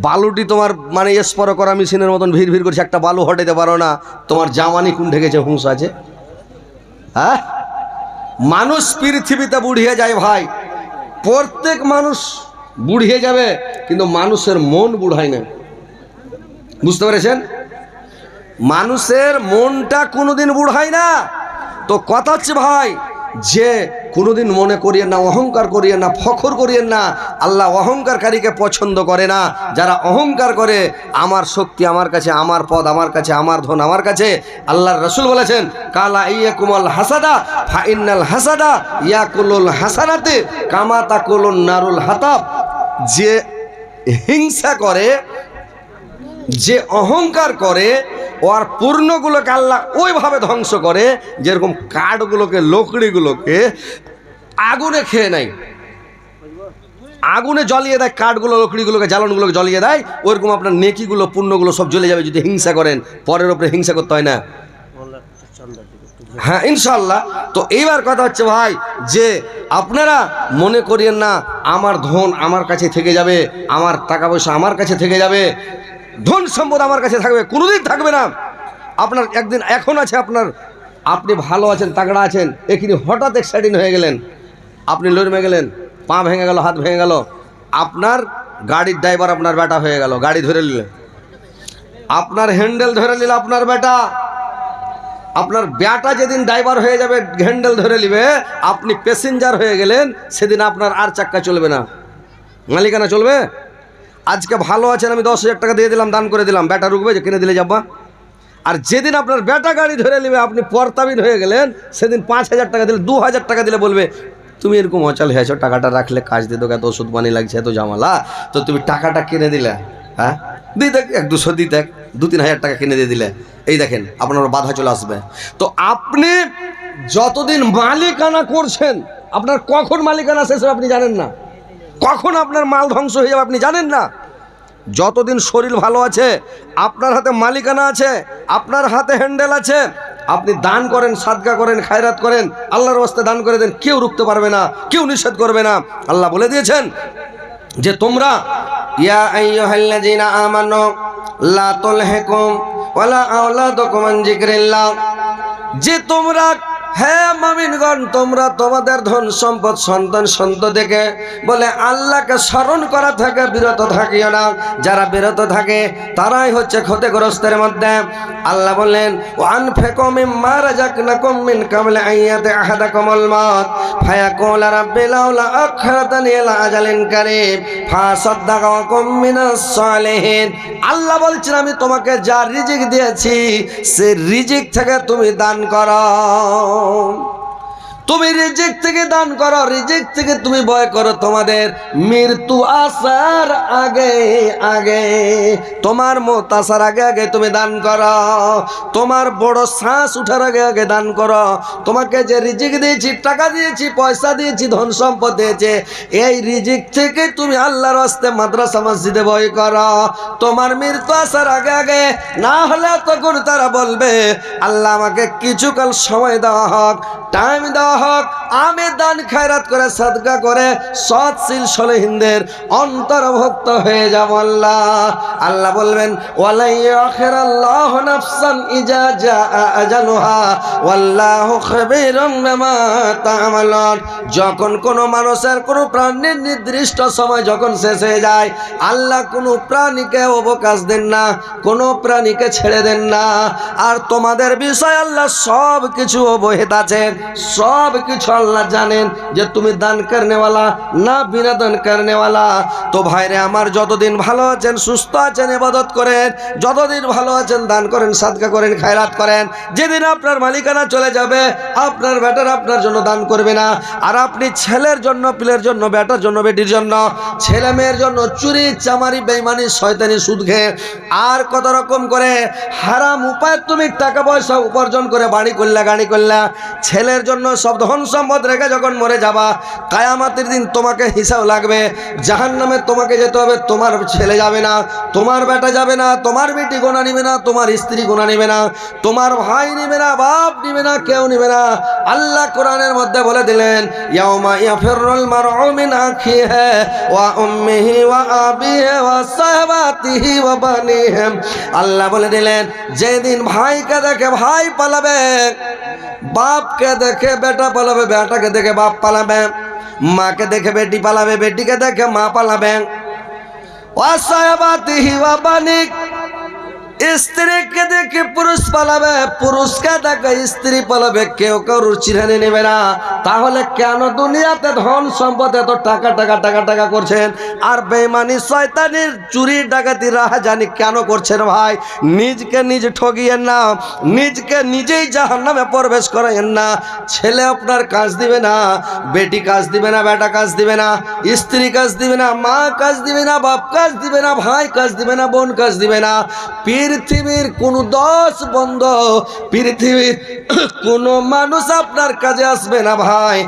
বালুটি তোমার মানে স্পর করা মেশিনের মতন ভিড় ভিড় করছে, একটা বালু হটাইতে পারো না, তোমার জামানি কোন ঠেকেছে হুঁশ আছে? হ্যাঁ, মানুষ পৃথিবীতে বুড়িয়ে যায় ভাই, প্রত্যেক মানুষ বুড়িয়ে যাবে, কিন্তু মানুষের মন বুড়ায় না। বুঝতে পেরেছেন? মানুষের মনটা কোনোদিন বুড়ায় না। তো কথা হচ্ছে ভাই যে কোনোদিন মনে করিয়েন না, অহংকার করিয়েন না, ফখর করিয়েন না। আল্লাহ অহংকারকারীকে পছন্দ করে না। যারা অহংকার করে, আমার শক্তি আমার কাছে, আমার পদ আমার কাছে, আমার ধন আমার কাছে। আল্লাহর রাসূল বলেছেন, কালা ইয়াকুমুল হাসাদা ফাইন্নাল হাসাদা ইয়াকুলুল হাসানাতে কামা তাকুলুন নারুল হাতাব। যে হিংসা করে, যে অহংকার করে, ওর পূর্ণগুলোকে আল্লাহ ওইভাবে ধ্বংস করে যেরকম কাঠগুলোকে, লকড়িগুলোকে আগুনে খেয়ে নেয়, আগুনে জ্বলিয়ে দেয়, কাঠগুলো লকড়িগুলোকে জ্বালানগুলোকে জ্বলিয়ে দেয়, ওইরকম আপনার নেকিগুলো পুণ্যগুলো সব জ্বলে যাবে যদি হিংসা করেন। পরের ওপরে হিংসা করতে হয় না। হ্যাঁ, ইনশাল্লাহ। তো এইবার কথা হচ্ছে ভাই যে আপনারা মনে করিয়েন না আমার ধন আমার কাছে থেকে যাবে, আমার টাকা পয়সা আমার কাছে থেকে যাবে, ধন সম্পদ আমার কাছে থাকবে, কোনোদিন থাকবে না। আপনার একদিন এখন আছে, আপনার আপনি ভালো আছেন, তাগড়া আছেন, এখানে হঠাৎ অ্যাক্সিডেন্ট হয়ে গেলেন, আপনি লড়মে গেলেন, পা ভেঙে গেল, হাত ভেঙে গেল, আপনার গাড়ির ড্রাইভার আপনার বেটা হয়ে গেল, গাড়ি ধরে নিলে, আপনার হ্যান্ডেল ধরে নিল আপনার বেটা। আপনার বেটা যেদিন ড্রাইভার হয়ে যাবে, হ্যান্ডেল ধরে নিবে, আপনি প্যাসেঞ্জার হয়ে গেলেন, সেদিন আপনার আর চাক্কা চলবে না, মালিকানা চলবে। আজকে ভালো আছেন, আমি 10,000 টাকা দিয়ে দিলাম, দান করে দিলাম, বেটা রুকবে যে কিনে দিলে যাবা। আর যেদিন আপনার বেটা গাড়ি ধরে নেবে, আপনি পরতাবিন হয়ে গেলেন, সেদিন 5,000 টাকা দিলে, 2,000 টাকা দিলে বলবে তুমি এরকম অচল হয়েছো, টাকাটা রাখলে কাজ দিয়ে দেবো, এত ওষুধ পানি লাগছে, এত জামালা, তো তুমি টাকাটা কিনে দিলে। হ্যাঁ, দিয়ে দেখ 100-200 দিয়ে দেখ, 2-3 হাজার টাকা কিনে দিয়ে দিলে, এই দেখেন আপনার বাধা চলে আসবে। তো আপনি যতদিন মালিকানা করছেন, আপনার কখন মালিকানা শেষ হবে আপনি জানেন না, কখন আপনার মাল ধ্বংস হয়ে যাবে আপনি জানেন না। যতদিন শরীর ভালো আছে, আপনার হাতে মালিকানা আছে, আপনার হাতে হ্যান্ডেল আছে, আপনি দান করেন, সাদকা করেন, খায়রাত করেন, আল্লাহর ওয়াস্তে দান করে দেন, কেউ রুখতে পারবে না, কেউ নিষেধ করবে না। আল্লাহ বলে দিয়েছেন যে তোমরা ইয়া আইয়ুহাল্লাযীনা আমানু লা তুলহিকুম ওয়ালা আওলাদুকুম আন যিকরিল্লাহ, যে তোমরা, হ্যাঁ মুমিনগণ, তোমরা তোমাদের ধন সম্পদ সন্তান সন্ততিকে বলে আল্লাহকে স্মরণ করা থেকে বিরত থাকিও না। যারা বিরত থাকে তারাই হচ্ছে ক্ষতিগ্রস্তের মধ্যে। আল্লাহ বললেন, ওয়ানফিকু মিম্মা রাযাকনাকুম মিন ক্বাবলি আন ইয়াতি আহাদাকুমুল মাউত ফায়াকুলা রাব্বি লাউলা আখখারতানি ইলা আজালিন কারীব ফাসাদদাকা ওয়া কুম মিনাস সালিহিন। আল্লাহ বলছেন, আমি তোমাকে যা রিজিক দিয়েছি, সে রিজিক থেকে তুমি দান করো, তুমি রিজিক থেকে দান করো, রিজিক থেকে তুমি ভয় করো। তোমাদের মৃত্যু আসার আগে আগে, তোমার মত আসার আগে আগে তুমি দান করো, তোমার বড় শ্বাস উঠার আগে আগে দান করো। তোমাকে যে রিজিক দিয়েছি, টাকা দিয়েছি, পয়সা দিয়েছি, ধন সম্পদ দিয়েছে, এই রিজিক থেকে তুমি আল্লাহর রাস্তায় মাদ্রাসা মসজিদে ভয় করো। তোমার মৃত্যু আসার আগে আগে, না হলে তখন তারা বলবে আল্লাহ আমাকে কিছুকাল সময় দেওয়া হোক, টাইম দেওয়া হোক, আমি দান খায়রাত করে সাদকা করে সৎশীল সলেহিনদের অন্তর্ভুক্ত হয়ে যাব। আল্লাহ বলবেন ওয়ালা ইয়াখিরাল্লাহু নাফসান ইজা জাআ আজালুহা ওয়াল্লাহু খাবীরুম বিমা তা'মালুন। যখন কোনো মানুষের কোনো প্রাণীর নির্দিষ্ট সময় যখন শেষ হয়ে যায়, আল্লাহ কোনো প্রাণীকে অবকাশ দেন না, কোনো প্রাণীকে ছেড়ে দেন না। আর তোমাদের বিষয় আল্লাহ সব কিছু অবহিত আছেন, সব কিছু আল্লাহ জানেন যে তুমি দান করনেওয়ালা না বিনা দান করনেওয়ালা। তো ভাইরে আমার, যতদিন ভালো আছেন, সুস্থ আছেন, ইবাদত করেন, যতদিন ভালো আছেন দান করেন, সাদকা করেন, খায়রাত করেন। যেদিন আপনার মালিকানা চলে যাবে, আপনার বেটার আপনার জন্য দান করবে না। আর আপনি ছেলের জন্য, পিলের জন্য, বেটার জন্য, বেটির জন্য, ছেলে মেয়ের জন্য চুরি চামারি বেঈমানি শয়তানি সুদ খেয়ে আর কত রকম করে হারাম উপায় তুমি টাকা পয়সা উপার্জন করে বাড়ি করলা, গাড়ি করলা, ছেলের জন্য সব ধন সম্পদ রেখে যখন মরে যাবা, কিয়ামতের দিন তোমাকে হিসাব লাগবে। জাহান্নামে তোমাকে যেতে হবে, তোমার ছেলে যাবে না, তোমার বেটা যাবে না, তোমার বেটি গোনা নিবে না, তোমার স্ত্রী গোনা নিবে না, তোমার ভাই নিবে না, বাপ নিবে না, কেউ নিবে না। আল্লাহ কোরআনের মধ্যে বলে দিলেন ইয়াউমা ইয়াফিরুল মারউ মিন আখিহি ওয়া উম্মিহি ওয়া আবিহি ওয়া সাহবাতিহি ওয়া বানিহি। আল্লাহ বলে দিলেন যেদিন ভাইকে দেখে ভাই পালাবে, বাপকে দেখে বেটা পালাবে, বেটাকে দেখে বাপ পালাবে, মাকে দেখে বেটি পালাবে, বেটিকে দেখে মা পালাবে, ওয়া সাহবাতিহি ওয়া বানিহি, স্ত্রীকে দেখে পুরুষ পালাবে, পুরুষকে দেখে স্ত্রী পালাবে, কেউ কেউ চিরহানি নেবে না। তাহলে কেন দুনিয়াতে ধন সম্পদ এত টাকা টাকা টাকা টাকা করছেন? আর বেঈমানি শয়তানির চুরি ডাকাতি রাহাজানি কেন করছেন ভাই? নিজকে নিজ ঠগিয়েন না, নিজকে নিজেই জাহান্নামে প্রবেশ করাইয়েন না। ছেলে আপনার কাজ দিবে না, বেটি কাজ দিবে না, বেটা কাজ দিবে না, স্ত্রী কাজ দিবে না, মা কাজ দিবে না, বাপ কাজ দিবে না, ভাই কাজ দিবে না, বোন কাজ দিবে না। পৃথিবীর কোনো দশ বন্ধ, পৃথিবীর কোনো মানুষ আপনার কাজে আসবে না ভাই।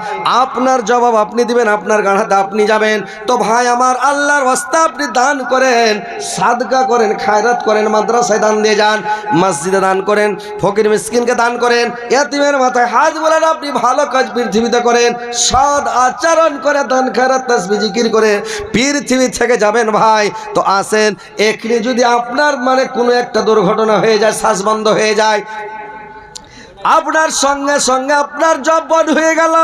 আপনার জবাব আপনি দিবেন, আপনার গাড়াতে আপনি যাবেন। তো ভাই আমার, আল্লাহর ওয়াস্তে আপনি দান করেন, সাদকা করেন, খায়রাত করেন, মাদ্রাসায় দান দিয়ে যান, মসজিদে দান করেন, ফকির মিসকিনকে দান করেন, ইয়াতিমের মাথায় হাত বলেন। আপনি ভালো কাজ পৃথিবীতে করেন, সৎ আচরণ করে, দান খায়রাত তাসবিহ জিকির করে পৃথিবী থেকে যাবেন ভাই। তো আসেন, এখানে যদি আপনার মানে কোনো একটা দুর্ঘটনা হয়ে যায়, শ্বাস বন্ধ হয়ে যায়, আপনার সঙ্গে সঙ্গে আপনার জব বন্ধ হয়ে গেল,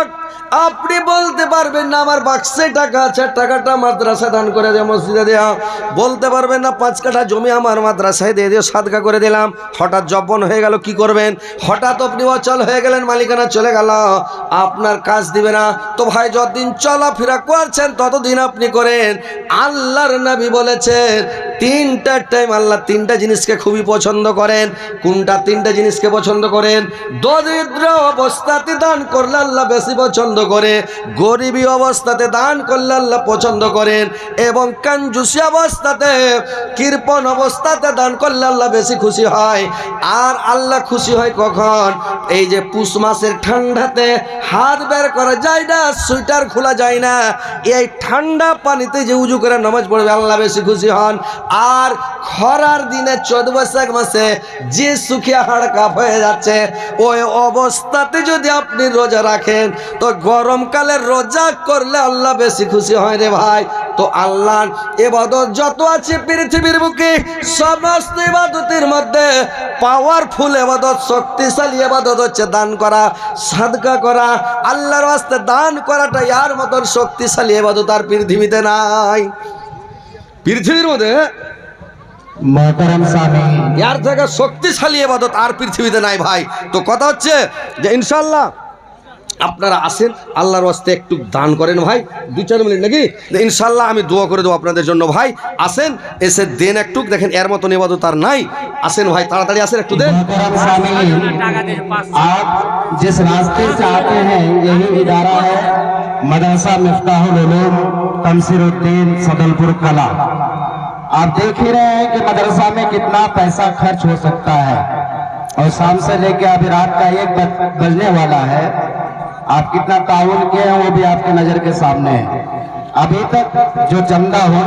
আপনি বলতে পারবেন না আমার বাক্সে টাকা আছে, টাকাটা মাদ্রাসা দান করে দেয়, মসজিদে দেওয়া। বলতে পারবেন না 5 কাঠা জমি আমার মাদ্রাসায় দিয়ে দিও, সাদকা করে দিলাম। হঠাৎ জব্বন হয়ে গেল, কি করবেন? হঠাৎ আপনি অচল হয়ে গেলেন, মালিকানা চলে গেল, আপনার কাজ দিবে না। তো ভাই, যতদিন চলাফেরা করছেন ততদিন আপনি করেন। আল্লাহর নবী বলেছেন 3টা টাইম আল্লাহ 3টা জিনিসকে খুবই পছন্দ করেন। কোনটা 3টা জিনিসকে পছন্দ করেন? দরিদ্র অবস্থাতে দান করলে আল্লাহ বেশি পছন্দ করে, গরিবী অবস্থাতে দান করলে আল্লাহ পছন্দ করেন, এবং কঞ্জুসি অবস্থাতে, কৃপণ অবস্থাতে দান করলে আল্লাহ বেশি খুশি হয়। আর আল্লাহ খুশি হয় কখন? এই যে পুষ মাসের ঠান্ডাতে হাত বের করা যায় না, সোয়েটার খোলা যায় না, এই ঠান্ডা পানিতে যে উজু করে নামাজ পড়বে আল্লাহ বেশি খুশি হন। আর খরার দিনে 14 বৈশাখ মাসে যে শুকিয়ে হাড় কাঁপ হয়ে যাচ্ছে, ওই অবস্থাতে যদি আপনি রোজা রাখেন, তো গরমকালে রোজা করলে আল্লাহ বেশি খুশি হয় রে ভাই। তো আল্লাহর ইবাদত যত আছে পৃথিবীর বুকে, সমস্ত ইবাদতের মধ্যে পাওয়ারফুল ইবাদত, শক্তিশালী ইবাদত হচ্ছে দান করা, সাদকা করা। আল্লাহর ওয়াস্তে দান করাটা ইয়ার মতন শক্তিশালী ইবাদত আর পৃথিবীতে নাই। পৃথিবীর মধ্যে ইয়ার থেকে শক্তিশালী ইবাদত আর পৃথিবীতে নাই ভাই। তো কথা হচ্ছে যে ইনশাআল্লাহ আপনারা আসেন, আল্লাহর ওয়াস্তে একটু দান করেন ভাই, 2-4 মিনিট নাকি, ইনশাআল্লাহ আমি দোয়া করে দেবো আপনাদের জন্য ভাই। আসেন, এসে দেন একটু, দেখেন এর মতন ইবাদত আর নাই। আসেন ভাই, তাড়াতাড়ি আসেন, একটু দেন। आप जिस रास्ते से आते हैं यही इदारा है मदरसा मिफ्ताहुल उलूम तमसीरुद्दीन सदलपुर कला। आप देख ही रहे हैं कि मदरसा में कितना पैसा खर्च हो सकता है, और शाम से लेकर अभी रात का 1 बजने वाला है। आप कितना ताउन किए हैं वो भी आपके नजर के सामने है। अभी तक जो चंदा हो